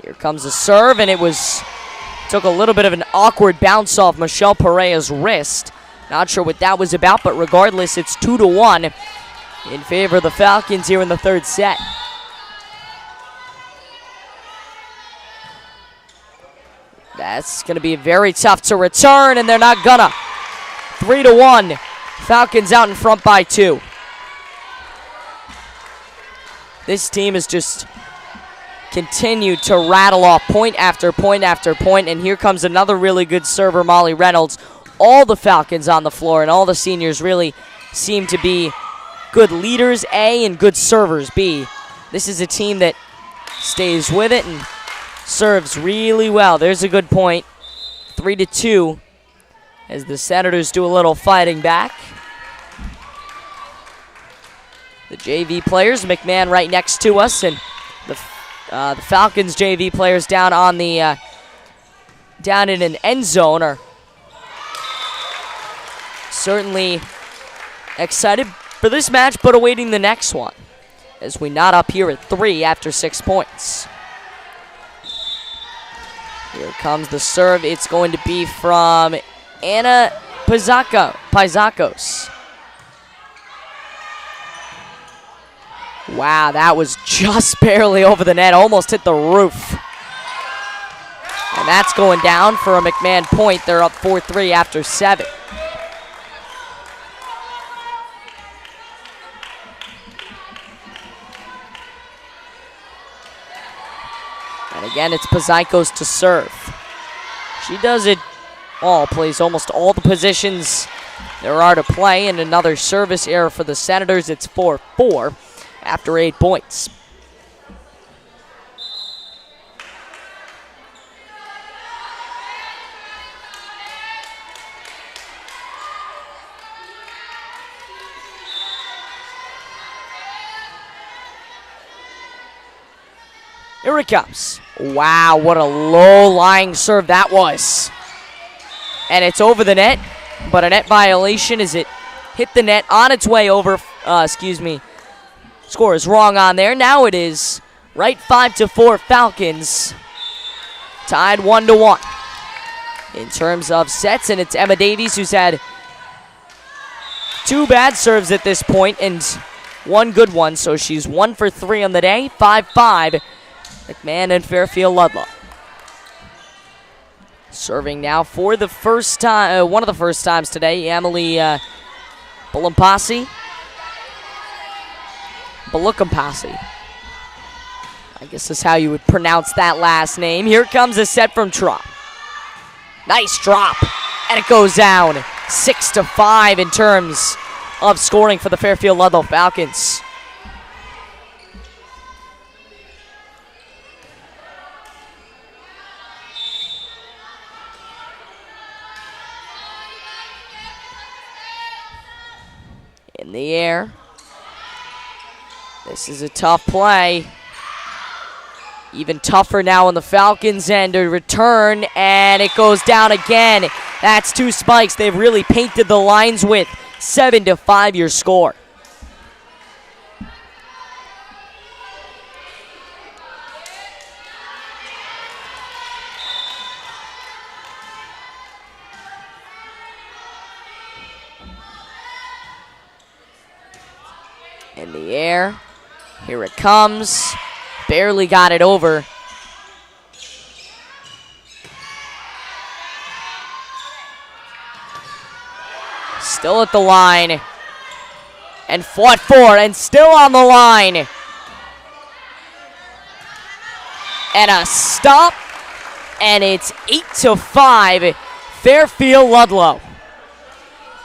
Here comes the serve, and it took a little bit of an awkward bounce off Michelle Perea's wrist. Not sure what that was about, but regardless, it's 2-1 in favor of the Falcons here in the third set. That's going to be very tough to return, and they're not gonna. 3-1. Falcons out in front by 2. This team has just continued to rattle off point after point after point, and here comes another really good server, Molly Reynolds. All the Falcons on the floor and all the seniors really seem to be good leaders, A, and good servers, B. This is a team that stays with it and serves really well. There's a good point. 3-2 as the Senators do a little fighting back. The JV players, McMahon right next to us, and the Falcons JV players down on the down in an end zone are certainly excited for this match, but awaiting the next one as we knot up here at 3 after 6 points. Here comes the serve. It's going to be from Anna Paisakos. Wow, that was just barely over the net, almost hit the roof. And that's going down for a McMahon point. They're up 4-3 after 7. And again, it's Paisakos to serve. She does it all, plays almost all the positions there are to play, and another service error for the Senators. It's 4-4 after 8 points. Here it comes. Wow, what a low-lying serve that was. And it's over the net, but a net violation as it hit the net on its way over. Score is wrong on there. Now it is right 5-4 Falcons. Tied 1-1 in terms of sets, and it's Emma Davies who's had 2 bad serves at this point and 1 good one, so she's 1 for 3 on the day. 5-5. McMahon and Fairfield Ludlowe. Serving now for the first time, one of the first times today, Emily Bulukampasi. I guess that's how you would pronounce that last name. Here comes a set from Traum. Nice drop, and it goes down 6-5 in terms of scoring for the Fairfield Ludlowe Falcons. In the air. This is a tough play. Even tougher now on the Falcons' end to return, and it goes down again. That's 2 spikes. They've really painted the lines with. 7-5 your score. In the air. Here it comes. Barely got it over. Still at the line. And fought for, and still on the line. And a stop. And it's 8-5. Fairfield Ludlowe.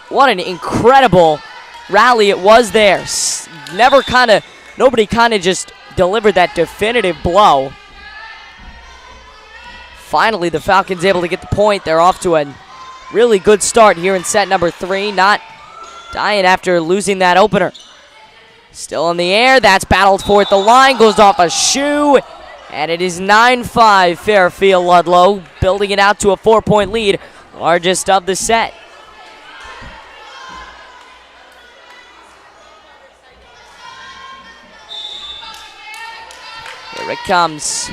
What an incredible rally it was there. Nobody kind of just delivered that definitive blow. Finally, the Falcons able to get the point. They're off to a really good start here in set number 3. Not dying after losing that opener. Still in the air. That's battled for at the line. Goes off a shoe. And it is 9-5 Fairfield Ludlowe, building it out to a 4-point lead, largest of the set. Here it comes.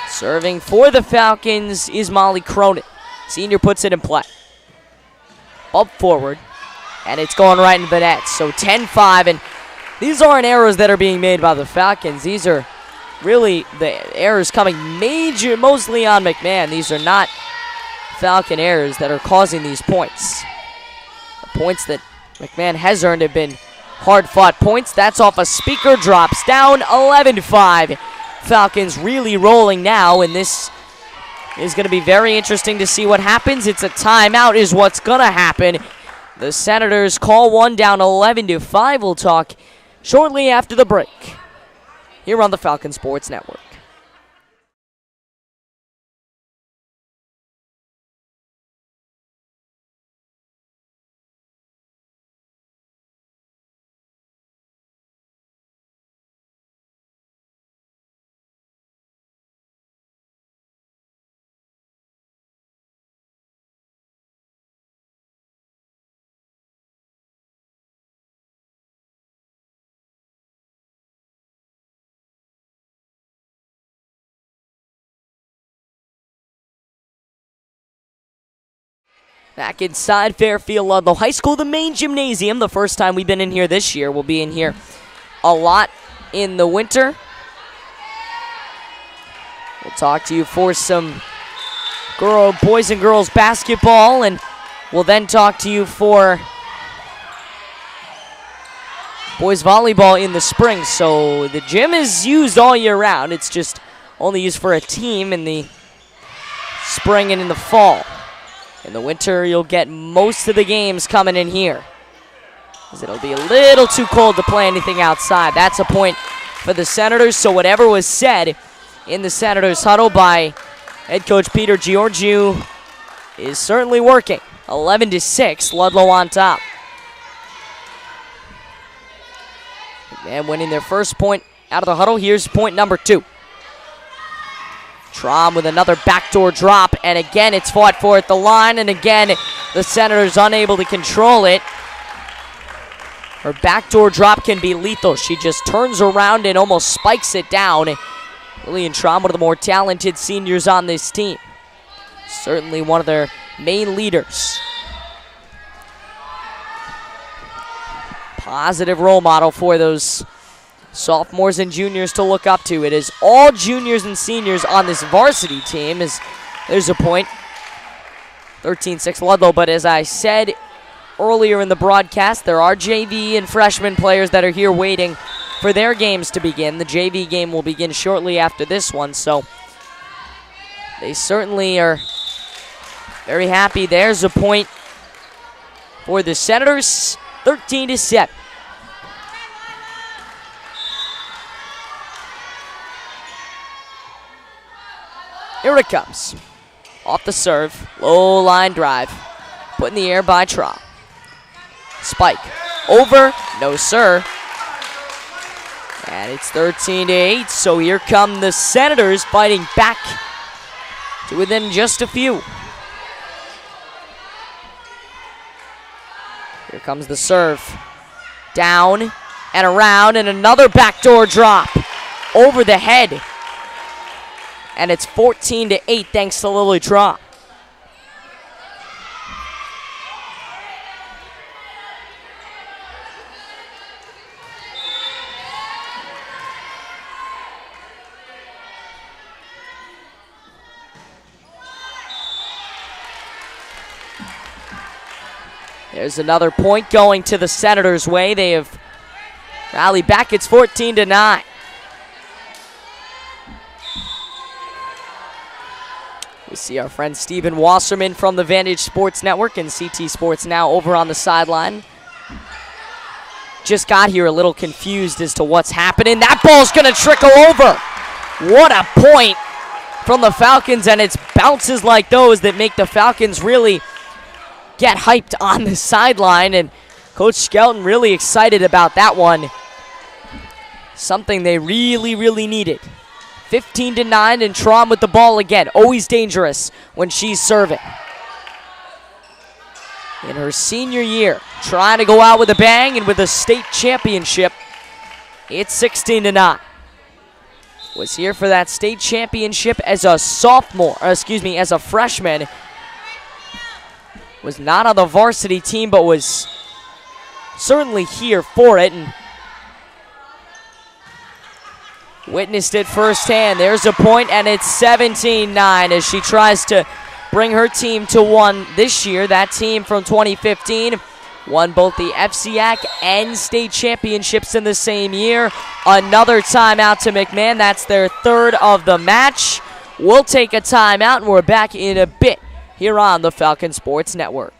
Serving for the Falcons is Molly Cronin. Senior puts it in play. Up forward, and it's going right into the net. So 10-5, and these aren't errors that are being made by the Falcons. These are really the errors coming mostly on McMahon. These are not Falcon errors that are causing these points. The points that McMahon has earned have been hard-fought points. That's off a speaker, drops down, 11-5. Falcons really rolling now, and this is going to be very interesting to see what happens. It's a timeout is what's going to happen. The Senators call one down 11-5. We'll talk shortly after the break here on the Falcon Sports Network. Back inside Fairfield Ludlowe High School, the main gymnasium. The first time we've been in here this year. We'll be in here a lot in the winter. We'll talk to you for some boys and girls basketball, and we'll then talk to you for boys volleyball in the spring. So the gym is used all year round. It's just only used for a team in the spring and in the fall. In the winter, you'll get most of the games coming in here, because it'll be a little too cold to play anything outside. That's a point for the Senators. So whatever was said in the Senators huddle by head coach Peter Georgiou is certainly working. 11-6, Ludlowe on top. And winning their first point out of the huddle. Here's point number 2. Trom with another backdoor drop, and again it's fought for at the line, and again the Senators unable to control it. Her backdoor drop can be lethal. She just turns around and almost spikes it down. Lillian Trom, one of the more talented seniors on this team. Certainly one of their main leaders. Positive role model for those sophomores and juniors to look up to. It is all juniors and seniors on this varsity team. There's a point. 13-6 Ludlowe, but as I said earlier in the broadcast, there are JV and freshman players that are here waiting for their games to begin. The JV game will begin shortly after this one, so they certainly are very happy. There's a point for the Senators, 13-7. Here it comes. Off the serve. Low line drive. Put in the air by Trom. Spike. Over. No, sir. And it's 13-8. So here come the Senators fighting back to within just a few. Here comes the serve. Down and around, and another backdoor drop. Over the head. And it's 14-8 thanks to Lily Trom. There's another point going to the Senators' way. They have rallied back. It's 14-9. We see our friend Steven Wasserman from the Vantage Sports Network and CT Sports Now over on the sideline. Just got here a little confused as to what's happening. That ball's going to trickle over. What a point from the Falcons, and it's bounces like those that make the Falcons really get hyped on the sideline, and Coach Skelton really excited about that one. Something they really, really needed. 15-9, and Trom with the ball again. Always dangerous when she's serving. In her senior year, trying to go out with a bang and with a state championship. It's 16-9. Was here for that state championship as a as a freshman. Was not on the varsity team, but was certainly here for it and witnessed it firsthand. There's a point, and it's 17-9 as she tries to bring her team to one this year. That team from 2015 won both the FCAC and state championships in the same year. Another timeout to McMahon. That's their third of the match. We'll take a timeout, and we're back in a bit here on the Falcon Sports Network.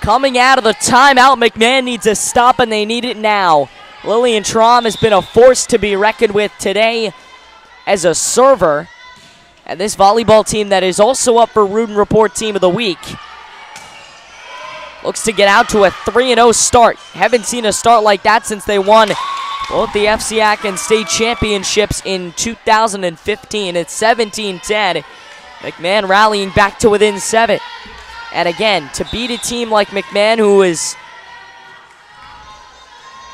Coming out of the timeout, McMahon needs a stop, and they need it now. Lillian Trom has been a force to be reckoned with today as a server. And this volleyball team that is also up for Rudin Report Team of the Week looks to get out to a 3-0 start. Haven't seen a start like that since they won both the FCAC and state championships in 2015. It's 17-10. McMahon rallying back to within 7. And again, to beat a team like McMahon, who has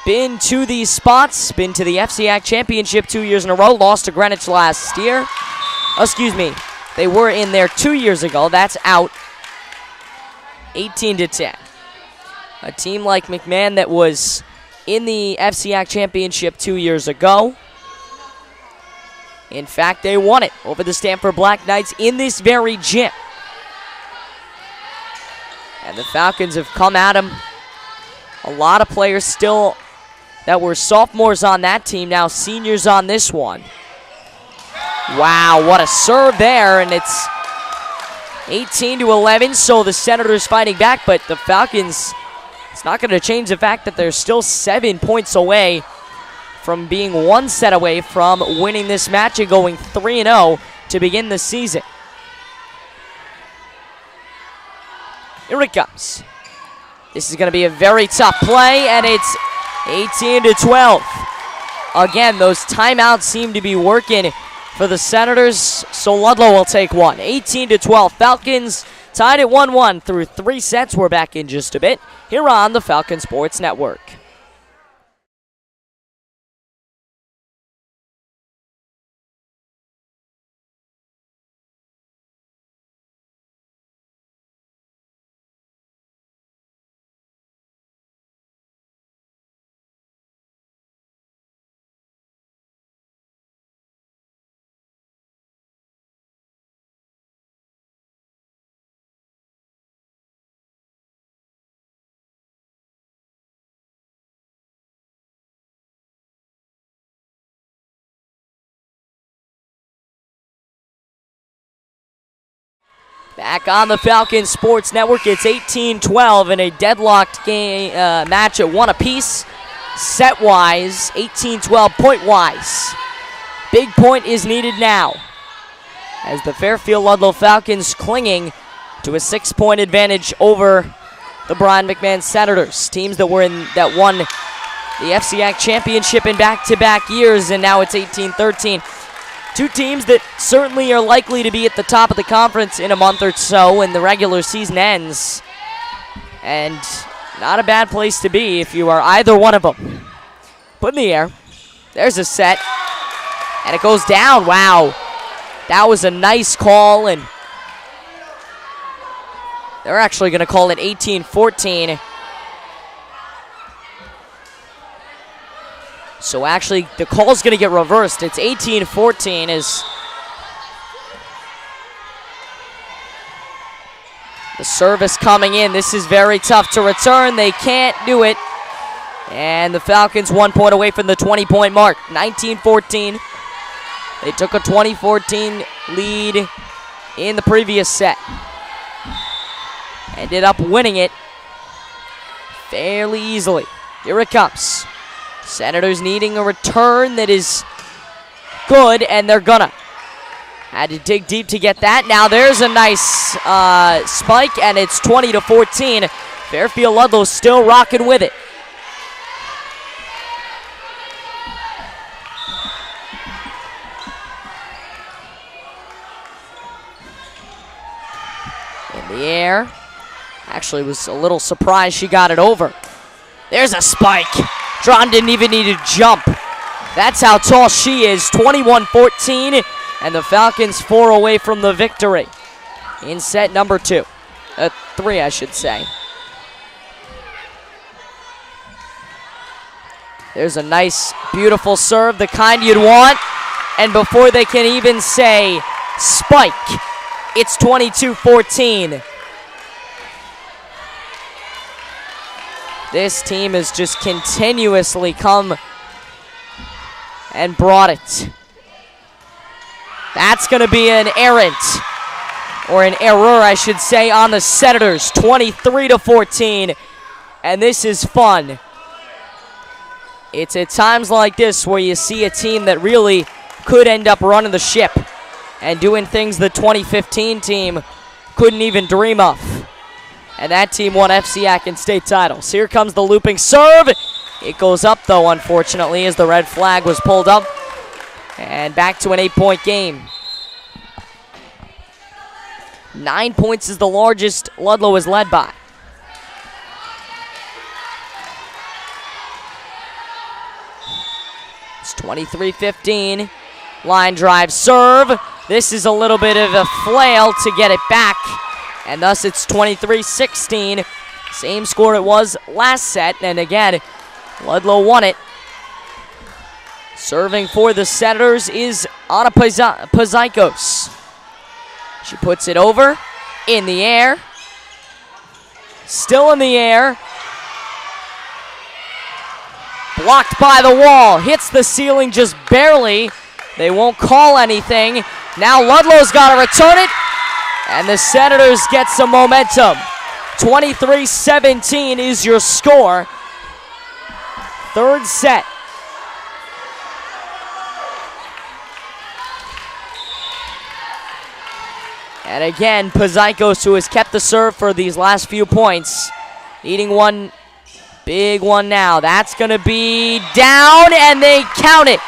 been to these spots, been to the FCAC championship 2 years in a row, lost to Greenwich last year. They were in there 2 years ago. That's out. 18-10. A team like McMahon that was in the FCAC championship 2 years ago. In fact, they won it over the Stanford Black Knights in this very gym. And the Falcons have come at them. A lot of players still that were sophomores on that team, now seniors on this one. Wow, what a serve there, and it's 18-11, so the Senators fighting back, but the Falcons, it's not going to change the fact that they're still 7 points away from being one set away from winning this match and going 3-0 to begin the season. Here it comes. This is going to be a very tough play, and it's 18-12. Again, those timeouts seem to be working for the Senators, so Ludlowe will take one. 18-12. Falcons tied at 1-1 through 3 sets. We're back in just a bit here on the Falcon Sports Network. Back on the Falcon Sports Network, it's 18-12 in a deadlocked game match at 1 apiece. Set-wise, 18-12 point-wise. Big point is needed now as the Fairfield Ludlowe Falcons clinging to a 6-point advantage over the Brien McMahon Senators. Teams that won the FCAC championship in back-to-back years, and now it's 18-13. Two teams that certainly are likely to be at the top of the conference in a month or so when the regular season ends. And not a bad place to be if you are either one of them. Put in the air. There's a set. And it goes down. Wow. That was a nice call, and they're actually going to call it 18-14. So actually, the call's going to get reversed. It's 18-14 as the service coming in. This is very tough to return. They can't do it. And the Falcons 1 point away from the 20-point mark. 19-14. They took a 20-14 lead in the previous set. Ended up winning it fairly easily. Here it comes. Senators needing a return that is good, and they're gonna. Had to dig deep to get that. Now there's a nice spike, and it's 20-14. Fairfield Ludlow still rocking with it. In the air. Actually was a little surprised she got it over. There's a spike. Drawn didn't even need to jump. That's how tall she is. 21-14, and the Falcons 4 away from the victory in set number 3, I should say. There's a nice, beautiful serve, the kind you'd want. And before they can even say spike, it's 22-14. This team has just continuously come and brought it. That's going to be an errant, or an error, I should say, on the Senators. 23-14, and this is fun. It's at times like this where you see a team that really could end up running the ship and doing things the 2015 team couldn't even dream of. And that team won FCAC and state titles. Here comes the looping serve. It goes up, though, unfortunately, as the red flag was pulled up. And back to an 8-point game. 9 points is the largest Ludlowe is led by. It's 23-15. Line drive serve. This is a little bit of a flail to get it back. And thus it's 23-16. Same score it was last set. And again, Ludlowe won it. Serving for the Senators is Anna Pazikos. She puts it over. In the air. Still in the air. Blocked by the wall. Hits the ceiling just barely. They won't call anything. Now Ludlow's got to return it. And the Senators get some momentum. 23-17 is your score. Third set. And again, Pazikos, who has kept the serve for these last few points, needing one big one now. That's going to be down, and they count it.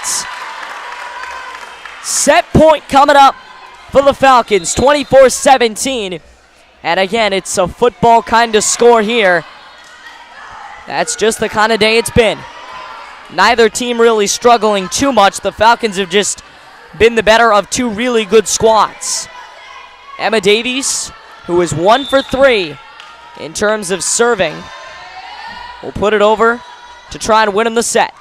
Set point coming up for the Falcons, 24-17. And again, it's a football kind of score here. That's just the kind of day it's been. Neither team really struggling too much. The Falcons have just been the better of two really good squads. Emma Davies, who is 1 for 3 in terms of serving, will put it over to try and win them the set.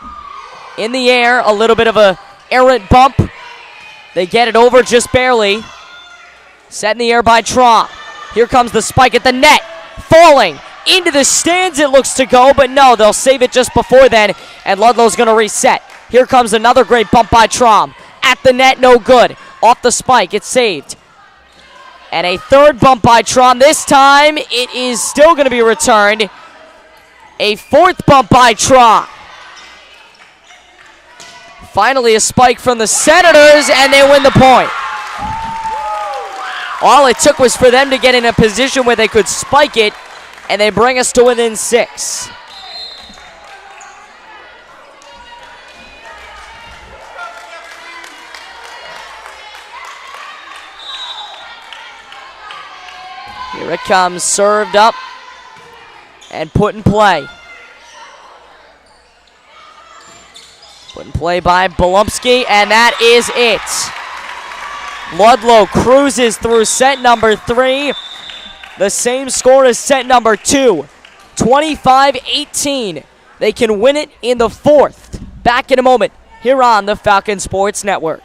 In the air, a little bit of a errant bump. They get it over just barely. Set in the air by Traum. Here comes the spike at the net. Falling into the stands it looks to go, but no, they'll save it just before then, and Ludlow's going to reset. Here comes another great bump by Traum. At the net, no good. Off the spike, it's saved. And a third bump by Traum. This time, it is still going to be returned. A fourth bump by Traum. Finally, a spike from the Senators, and they win the point. All it took was for them to get in a position where they could spike it, and they bring us to within 6. Here it comes, served up and put in play. Put in play by Bolumsky, and that is it. Ludlowe cruises through set number 3. The same score as set number 2, 25-18. They can win it in the 4th. Back in a moment here on the Falcon Sports Network.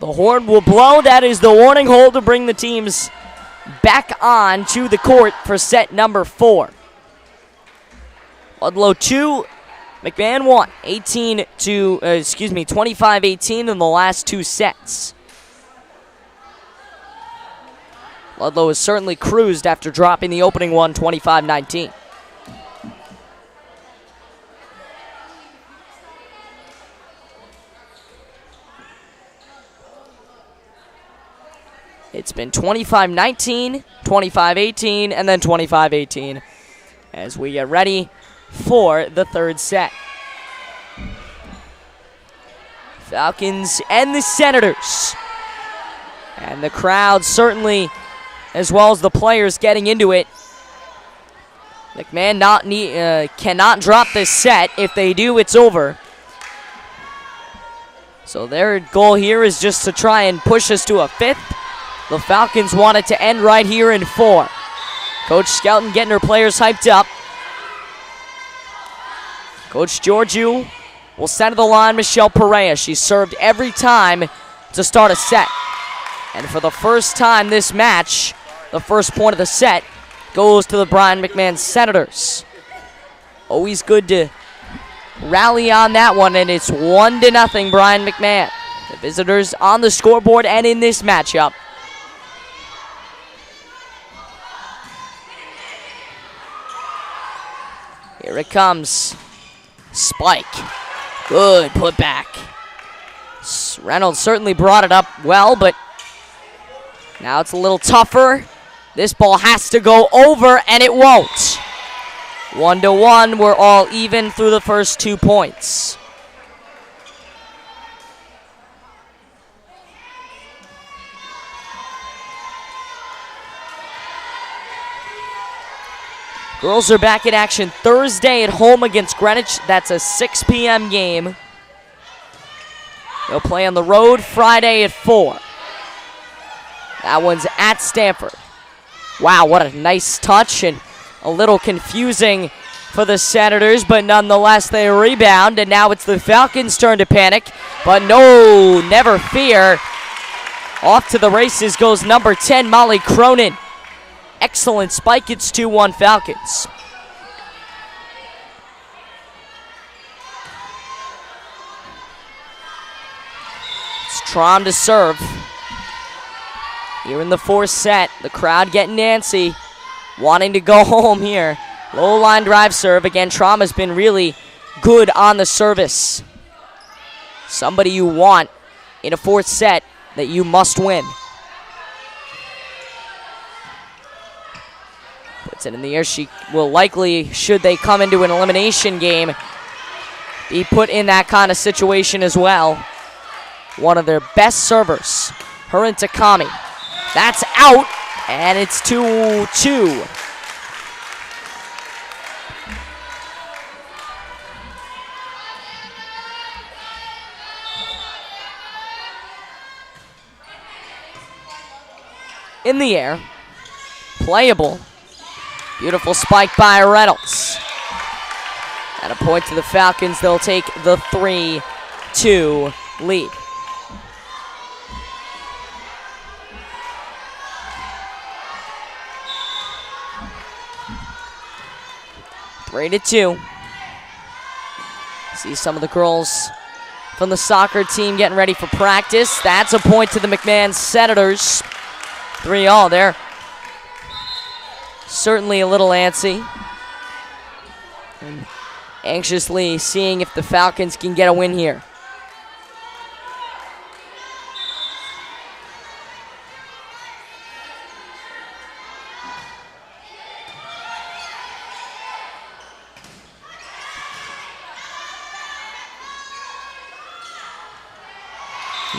The horn will blow. That is the warning hole to bring the teams back on to the court for set number 4. Ludlowe 2, McMahon 1. 25-18 in the last 2 sets. Ludlowe has certainly cruised after dropping the opening one 25-19. It's been 25-19, 25-18, and then 25-18 as we get ready for the 3rd set. Falcons and the Senators. And the crowd certainly, as well as the players getting into it. McMahon cannot drop this set. If they do, it's over. So their goal here is just to try and push us to a 5th. The Falcons want it to end right here in 4. Coach Skelton getting her players hyped up. Coach Georgiou will center the line Michelle Perea. She's served every time to start a set. And for the first time this match, the first point of the set goes to the Brien McMahon Senators. Always good to rally on that one, and it's 1-0 Brien McMahon. The visitors on the scoreboard and in this matchup. Here it comes. Spike. Good putback. Reynolds certainly brought it up well, but now it's a little tougher. This ball has to go over, and it won't. 1-1. We're all even through the first 2 points. Girls are back in action Thursday at home against Greenwich. That's a 6 p.m. game. They'll play on the road Friday at 4. That one's at Stanford. Wow, what a nice touch, and a little confusing for the Senators, but nonetheless they rebound, and now it's the Falcons' turn to panic. But no, never fear. Off to the races goes number 10, Molly Cronin. Excellent spike. It's 2-1 Falcons. It's Trom to serve. Here in the fourth set, the crowd getting antsy, wanting to go home here. Low line drive serve. Again, Trom has been really good on the service. Somebody you want in a fourth set that you must win. Puts it in the air. She will likely, should they come into an elimination game, be put in that kind of situation as well. One of their best servers, her and Takami. That's out, and it's 2-2. In the air, playable. Beautiful spike by Reynolds. At a point to the Falcons, they'll take the 3-2 lead. Three to 2. See some of the girls from the soccer team getting ready for practice. That's a point to the McMahon Senators. 3-all. They're certainly a little antsy. And anxiously seeing if the Falcons can get a win here.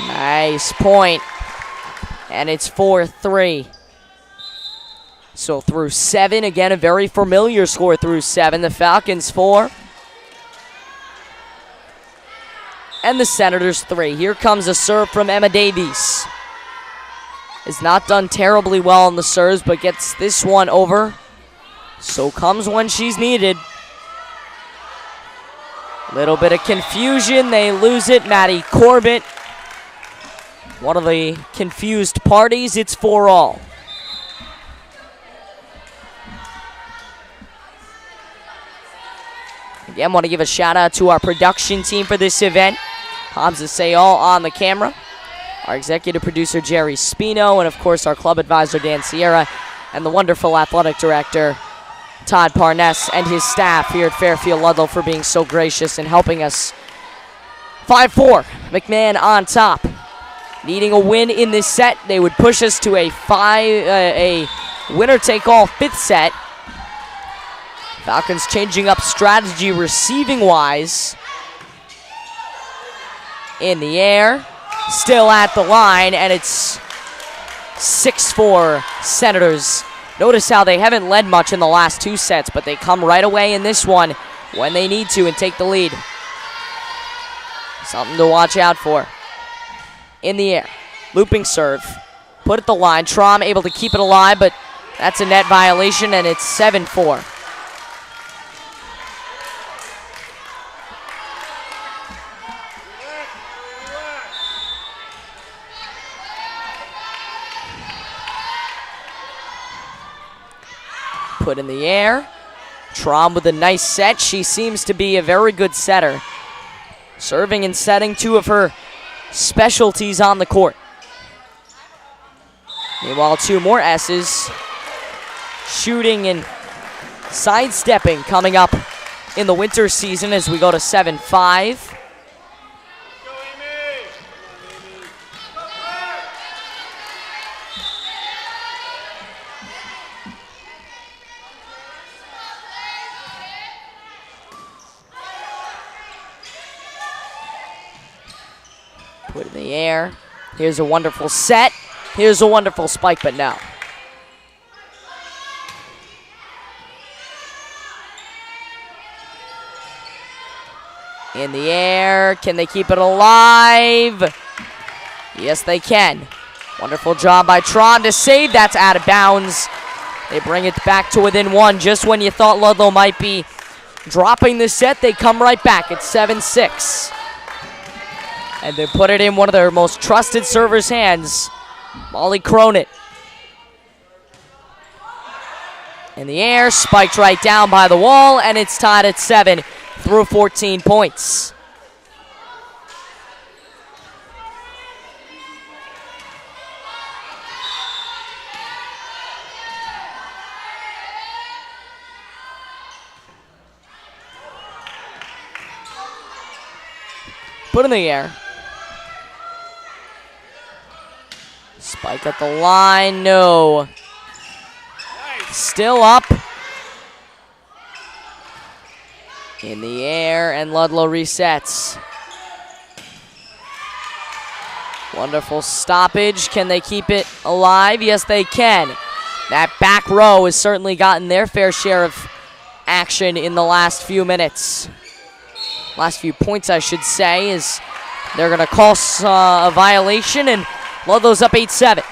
Nice point. And it's 4-3. So through 7, again, a very familiar score through 7. The Falcons 4. And the Senators 3. Here comes a serve from Emma Davies. Has not done terribly well on the serves, but gets this one over. So comes when she's needed. Little bit of confusion. They lose it. Maddie Corbett, one of the confused parties. It's 4-all. Again, want to give a shout out to our production team for this event. Hamza Sayal on the camera. Our executive producer, Jerry Spino, and of course our club advisor, Dan Sierra, and the wonderful athletic director, Todd Parness, and his staff here at Fairfield Ludlowe for being so gracious and helping us. 5-4, McMahon on top. Needing a win in this set, they would push us to a winner-take-all fifth set. Falcons changing up strategy receiving-wise. In the air, still at the line, and it's 6-4 Senators. Notice how they haven't led much in the last 2 sets, but they come right away in this one when they need to and take the lead. Something to watch out for. In the air, looping serve, put at the line. Trom able to keep it alive, but that's a net violation, and it's 7-4. Put in the air. Trom with a nice set. She seems to be a very good setter. Serving and setting, 2 of her specialties on the court. Meanwhile, 2 more S's. Shooting and sidestepping coming up in the winter season as we go to 7-5. Put in the air. Here's a wonderful set. Here's a wonderful spike, but no. In the air, can they keep it alive? Yes, they can. Wonderful job by Tron to save. That's out of bounds. They bring it back to within one. Just when you thought Ludlowe might be dropping the set, they come right back. It's 7-6. And they put it in one of their most trusted servers' hands, Molly Cronin. In the air, spiked right down by the wall, and it's tied at 7 through 14 points. Put in the air. Spike at the line, no. Still up. In the air, and Ludlowe resets. Wonderful stoppage. Can they keep it alive? Yes, they can. That back row has certainly gotten their fair share of action in the last few minutes. Last few points, I should say, is they're going to call a violation, and Ludlowe's up 8-7.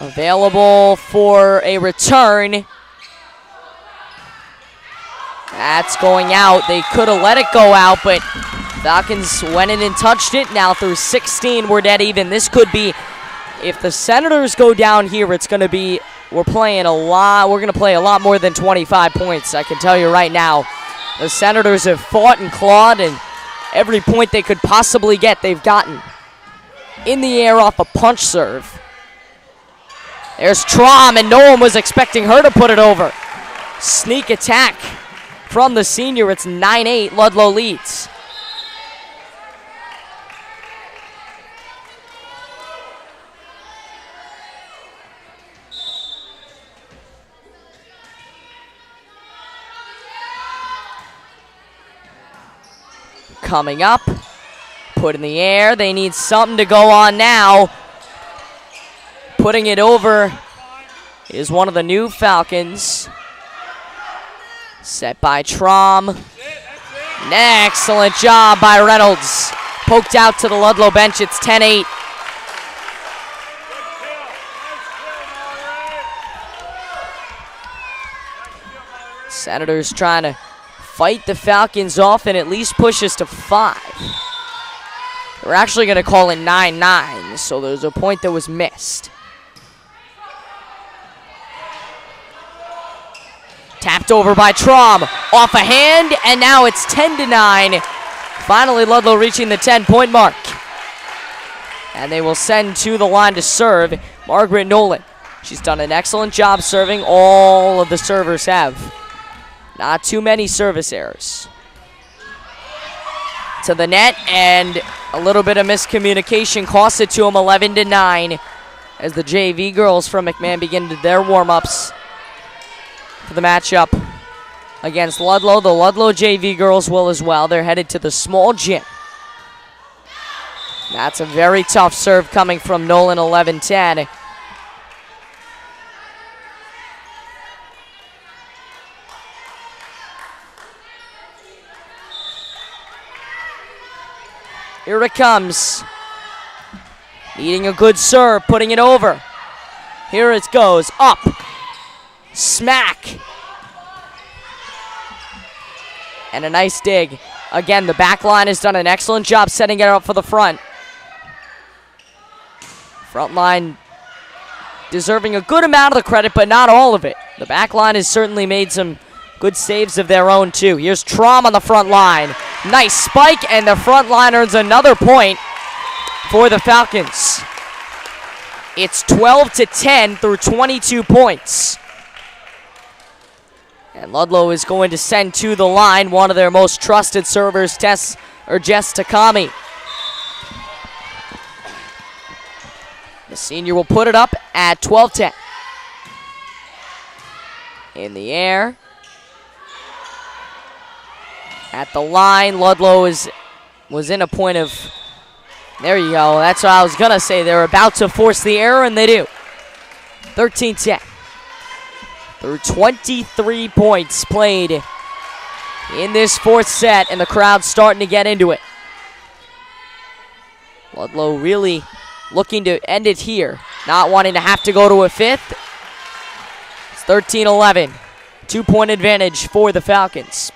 Available for a return. That's going out. They could have let it go out, but Falcons went in and touched it. Now through 16, we're dead even. This could be, if the Senators go down here, it's going to be, we're going to play a lot more than 25 points. I can tell you right now. The Senators have fought and clawed, and every point they could possibly get, they've gotten. In the air off a punch serve. There's Trom, and no one was expecting her to put it over. Sneak attack from the senior. It's 9-8. Ludlowe leads. Coming up. Put in the air. They need something to go on now. Putting it over is one of the new Falcons. Set by Trom. An excellent job by Reynolds. Poked out to the Ludlowe bench. It's 10-8. Senators trying to fight the Falcons off and at least push us to 5. We're actually going to call it 9-9, so there's a point that was missed. Tapped over by Trom, off a hand, and now it's 10-9. Finally, Ludlowe reaching the 10-point mark. And they will send to the line to serve Margaret Nolan. She's done an excellent job serving. All of the servers have. Not too many service errors. To the net, and a little bit of miscommunication cost it to them, 11-9, as the JV girls from McMahon begin their warm-ups for the matchup against Ludlowe. The Ludlowe JV girls will as well. They're headed to the small gym. That's a very tough serve coming from Nolan, 11-10. Here it comes. Needing a good serve, putting it over. Here it goes, up. Smack. And a nice dig. Again, the back line has done an excellent job setting it up for the front. Front line deserving a good amount of the credit, but not all of it. The back line has certainly made some good saves of their own, too. Here's Trom on the front line. Nice spike, and the front line earns another point for the Falcons. It's 12-10 through 22 points. And Ludlowe is going to send to the line one of their most trusted servers, Jess Takami. The senior will put it up at 12-10. In the air. At the line, Ludlowe was in a point of, there you go, that's what I was going to say. They're about to force the error, and they do. 13-10. Through 23 points played in this fourth set, and the crowd's starting to get into it. Ludlowe really looking to end it here, not wanting to have to go to a fifth. It's 13-11. 2-point advantage for the Falcons.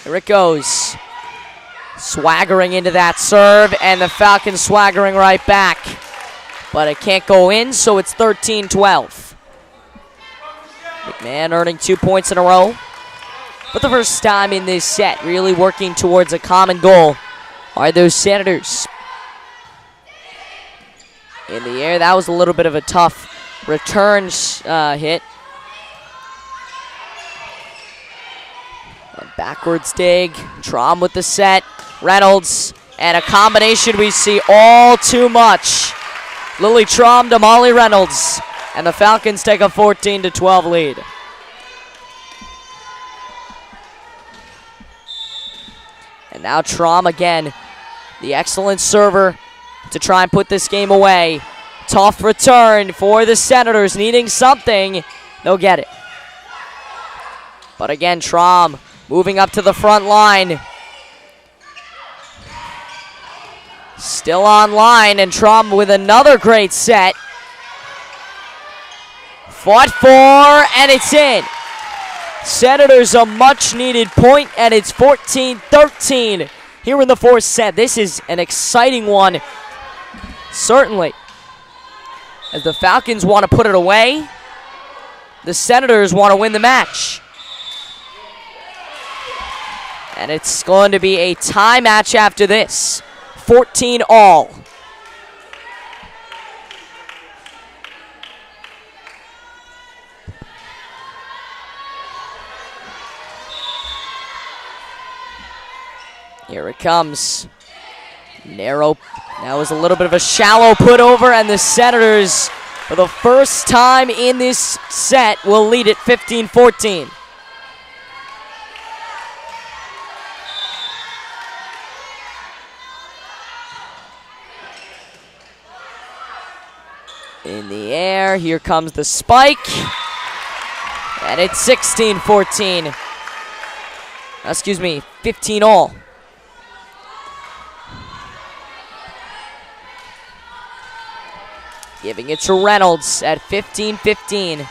Here it goes. Swaggering into that serve, and the Falcons swaggering right back. But it can't go in, so it's 13-12. McMahon earning 2 points in a row. For the first time in this set, really working towards a common goal are those Senators. In the air, that was a little bit of a tough return hit. A backwards dig, Traum with the set, Reynolds, and a combination we see all too much. Lily Traum to Molly Reynolds, and the Falcons take a 14-12 lead. And now Traum again, the excellent server to try and put this game away. Tough return for the Senators, needing something. They'll get it. But again, Traum moving up to the front line. Still on line, and Traum with another great set. Fought for, and it's in. Senators a much-needed point, and it's 14-13 here in the fourth set. This is an exciting one, certainly. As the Falcons want to put it away, the Senators want to win the match. And it's going to be a tie match after this. 14 all. Here it comes. Narrow. That was a little bit of a shallow put over, and the Senators, for the first time in this set, will lead it 15-14. In the air, here comes the spike. And it's 16-14. Excuse me, 15 all. Giving it to Reynolds at 15-15.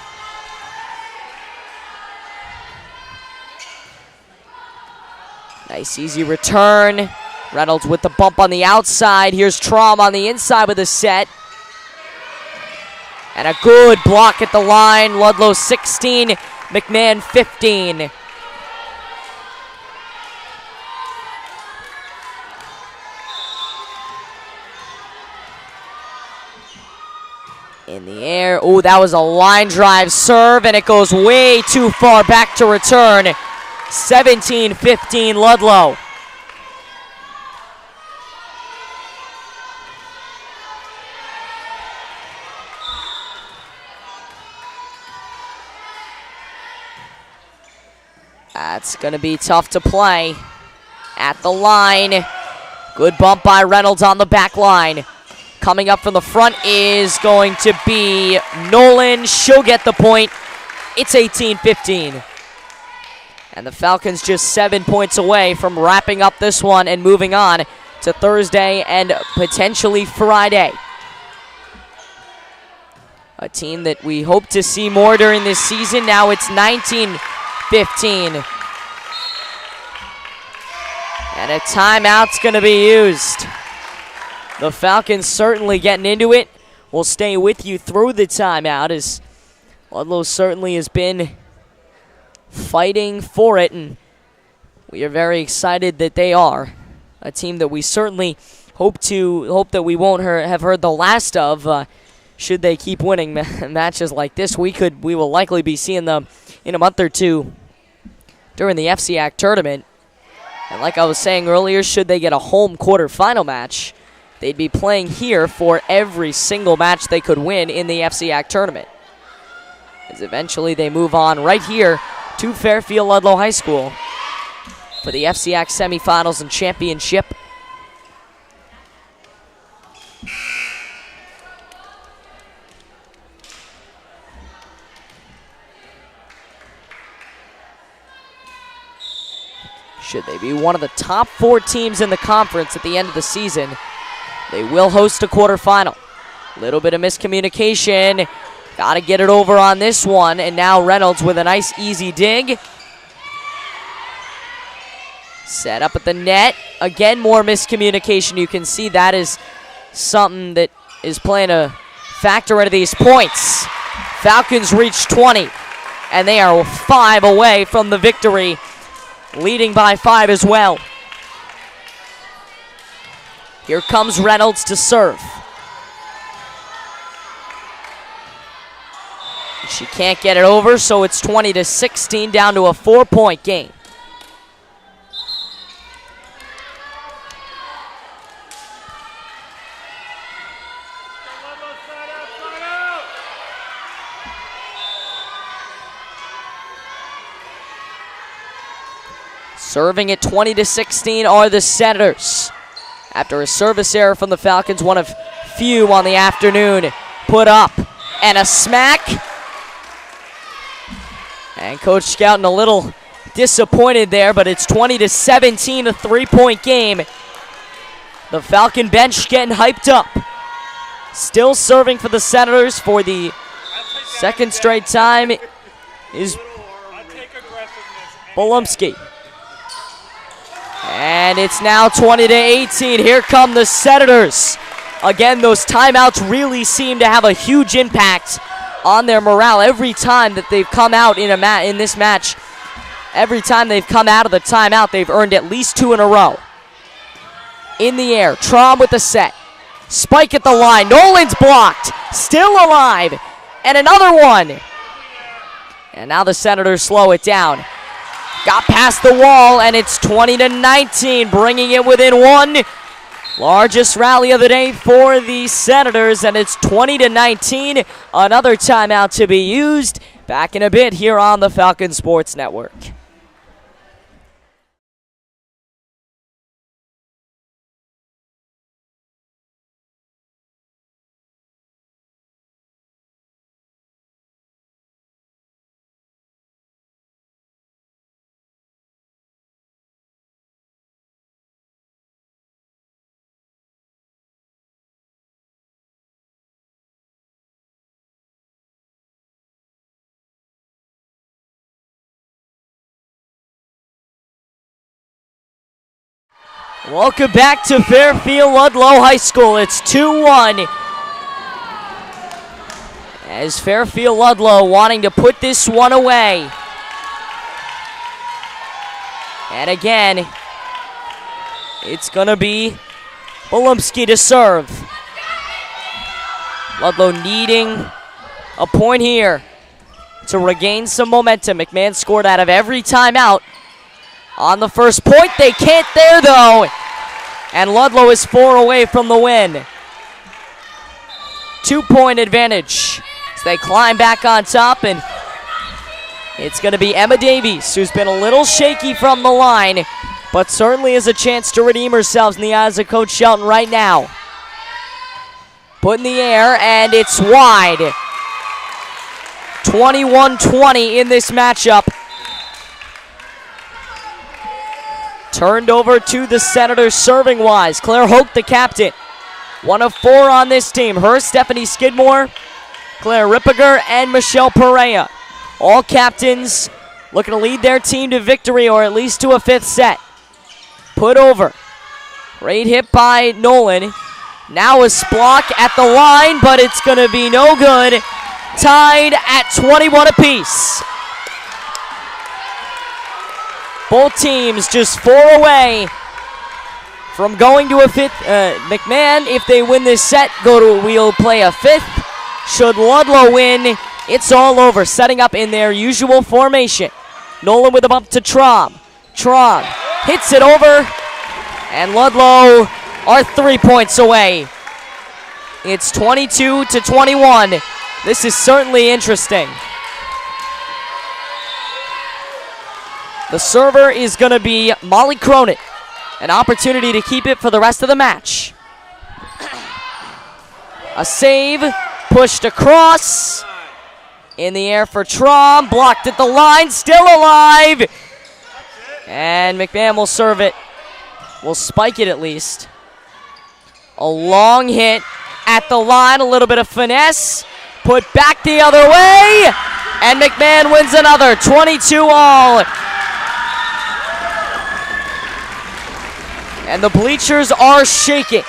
Nice easy return. Reynolds with the bump on the outside. Here's Traum on the inside with a set. And a good block at the line. Ludlowe 16, McMahon 15. In the air. Oh, that was a line drive serve, and it goes way too far back to return. 17-15 Ludlowe. That's going to be tough to play. At the line. Good bump by Reynolds on the back line. Coming up from the front is going to be Nolan. She'll get the point. It's 18-15. And the Falcons just 7 points away from wrapping up this one and moving on to Thursday and potentially Friday. A team that we hope to see more during this season. Now it's 19-15. And a timeout's going to be used. The Falcons certainly getting into it. We'll stay with you through the timeout as Ludlowe certainly has been fighting for it, and we are very excited that they are a team that we certainly hope that we won't have heard the last of. should they keep winning matches like this. We will likely be seeing them in a month or two during the FCAC tournament. And like I was saying earlier, should they get a home quarterfinal match, they'd be playing here for every single match they could win in the FCAC tournament. As eventually they move on right here to Fairfield Ludlowe High School for the FCAC semifinals and championship. Should they be one of the top 4 teams in the conference at the end of the season, they will host a quarterfinal. Little bit of miscommunication. Got to get it over on this one. And now Reynolds with a nice easy dig. Set up at the net. Again, more miscommunication. You can see that is something that is playing a factor into these points. Falcons reach 20, and they are 5 away from the victory, leading by 5 as well. Here comes Reynolds to serve. She can't get it over, so it's 20-16, down to a 4-point game. Serving at 20-16 are the Senators. After a service error from the Falcons, one of few on the afternoon, put up, and a smack. And Coach Scouten a little disappointed there, but it's 20-17, a 3-point game. The Falcon bench getting hyped up. Still serving for the Senators for the second straight time is Bolumski. And it's now 20-18. Here come the Senators. Again, those timeouts really seem to have a huge impact on their morale. Every time that they've come out in this match, every time they've come out of the timeout, they've earned at least 2 in a row. In the air, Trom with the set. Spike at the line. Nolan's blocked. Still alive. And another one. And now the Senators slow it down. Got past the wall, and it's 20-19, bringing it within 1. Largest rally of the day for the Senators, and it's 20-19. Another timeout to be used. Back in a bit here on the Falcon Sports Network. Welcome back to Fairfield Ludlowe High School. It's 2-1. As Fairfield Ludlowe wanting to put this one away. And again, it's going to be Bolumski to serve. Ludlowe needing a point here to regain some momentum. McMahon scored out of every timeout. On the first point, they can't there though. And Ludlowe is 4 away from the win. 2-point advantage as they climb back on top, and it's going to be Emma Davies, who's been a little shaky from the line, but certainly has a chance to redeem herself in the eyes of Coach Shelton right now. Put in the air, and it's wide. 21-20 in this matchup. Turned over to the Senators serving-wise. Claire Hoke, the captain. 1 of 4 on this team. Her, Stephanie Skidmore, Claire Rippiger, and Michelle Perea. All captains looking to lead their team to victory or at least to a 5th set. Put over. Great hit by Nolan. Now a block at the line, but it's going to be no good. Tied at 21 apiece. Both teams just 4 away from going to a 5th. McMahon, if they win this set, we'll play a 5th. Should Ludlowe win, it's all over. Setting up in their usual formation. Nolan with a bump to Traum. Traum hits it over, and Ludlowe are 3 points away. It's 22-21. This is certainly interesting. The server is going to be Molly Cronin. An opportunity to keep it for the rest of the match. A save, pushed across. In the air for Traum, blocked at the line, still alive. And McMahon will serve it. Will spike it at least. A long hit at the line, a little bit of finesse. Put back the other way. And McMahon wins another, 22-all. And the bleachers are shaking.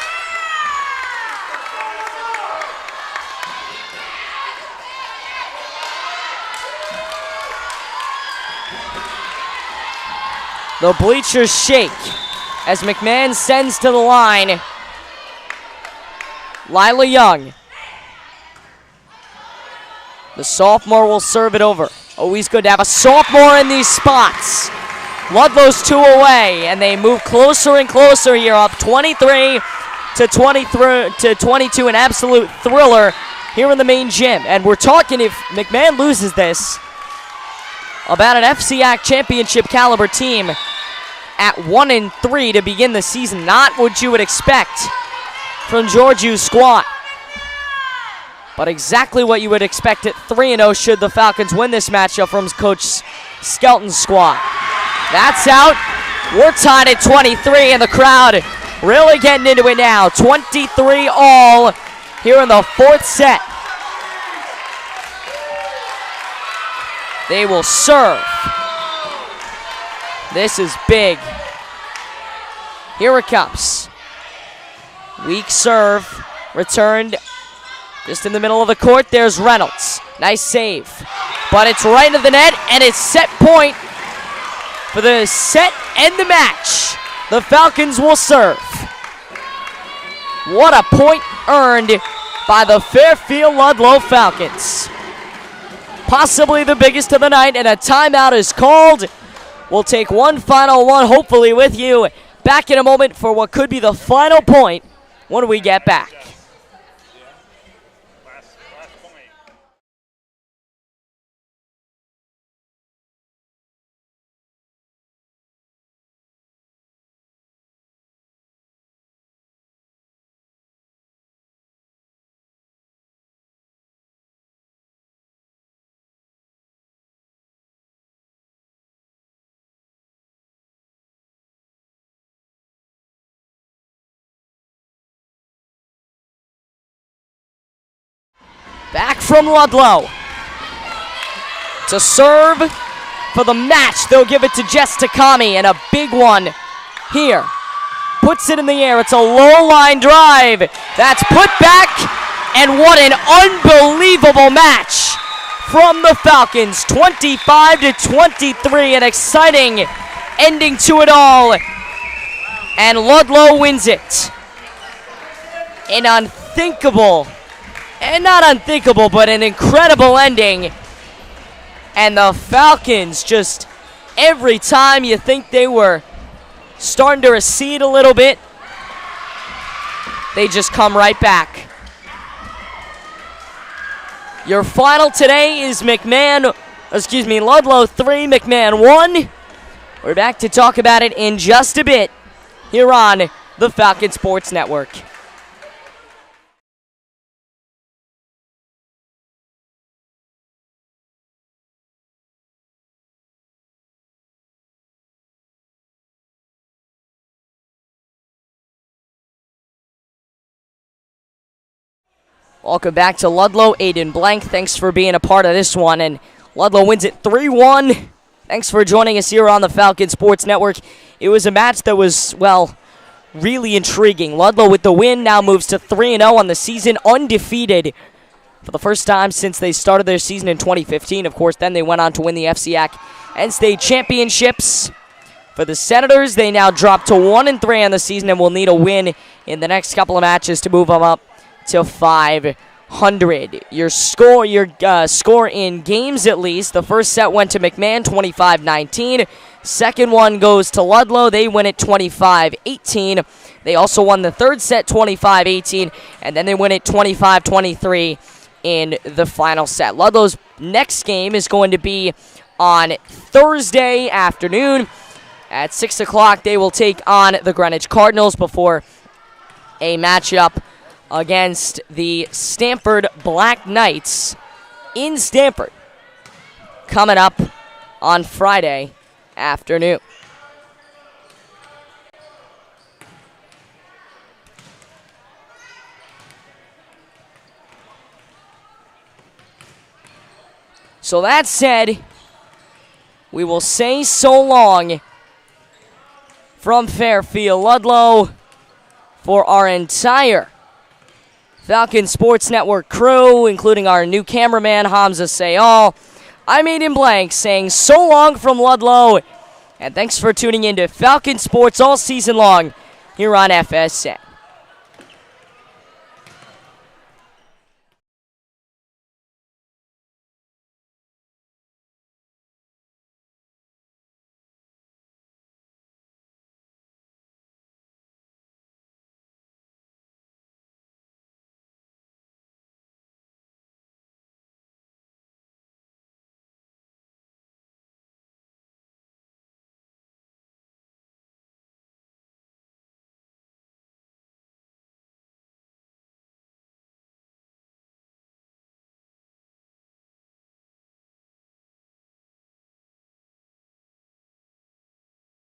The bleachers shake as McMahon sends to the line Lila Young. The sophomore will serve it over. Always good to have a sophomore in these spots. Ludlowe's 2 away, and they move closer and closer here, up 23-22, an absolute thriller here in the main gym. And we're talking, if McMahon loses this, about an FCAC championship caliber team at 1-3 to begin the season. Not what you would expect from Georgiou's squad, but exactly what you would expect at 3-0 should the Falcons win this matchup from Coach Skelton's squad. That's out. We're tied at 23, and the crowd really getting into it now. 23-all here in the 4th set. They will serve. This is big. Here it comes. Weak serve. Returned just in the middle of the court. There's Reynolds. Nice save. But it's right into the net, and it's set point for the set and the match. The Falcons will serve. What a point earned by the Fairfield Ludlowe Falcons. Possibly the biggest of the night, and a timeout is called. We'll take one final one, hopefully with you. Back in a moment for what could be the final point when we get back. Back from Ludlowe. To serve for the match, they'll give it to Jess Takami, and a big one here. Puts it in the air. It's a low line drive. That's put back, and what an unbelievable match from the Falcons. 25-23, an exciting ending to it all. And Ludlowe wins it. An unthinkable, and not unthinkable, but an incredible ending. And the Falcons, just every time you think they were starting to recede a little bit, they just come right back. Your final today is Ludlowe 3, McMahon 1. We're back to talk about it in just a bit here on the Falcon Sports Network. Welcome back to Ludlowe. Aiden Blank, thanks for being a part of this one. And Ludlowe wins it 3-1. Thanks for joining us here on the Falcon Sports Network. It was a match that was, well, really intriguing. Ludlowe with the win now moves to 3-0 on the season, undefeated for the first time since they started their season in 2015. Of course, then they went on to win the FCAC and state championships. For the Senators, they now drop to 1-3 on the season and will need a win in the next couple of matches to move them up to 500. 100. Your score in games at least. The first set went to McMahon, 25-19. Second one goes to Ludlowe. They win it 25-18. They also won the third set 25-18, and then they win it 25-23 in the final set. Ludlowe's next game is going to be on Thursday afternoon. At 6 o'clock, they will take on the Greenwich Cardinals before a matchup against the Stamford Black Knights in Stamford coming up on Friday afternoon. So that said, we will say so long from Fairfield Ludlowe for our entire Falcon Sports Network crew, including our new cameraman, Hamza Sayal. I'm Aiden Blank saying so long from Ludlowe, and thanks for tuning in to Falcon Sports all season long here on FSN.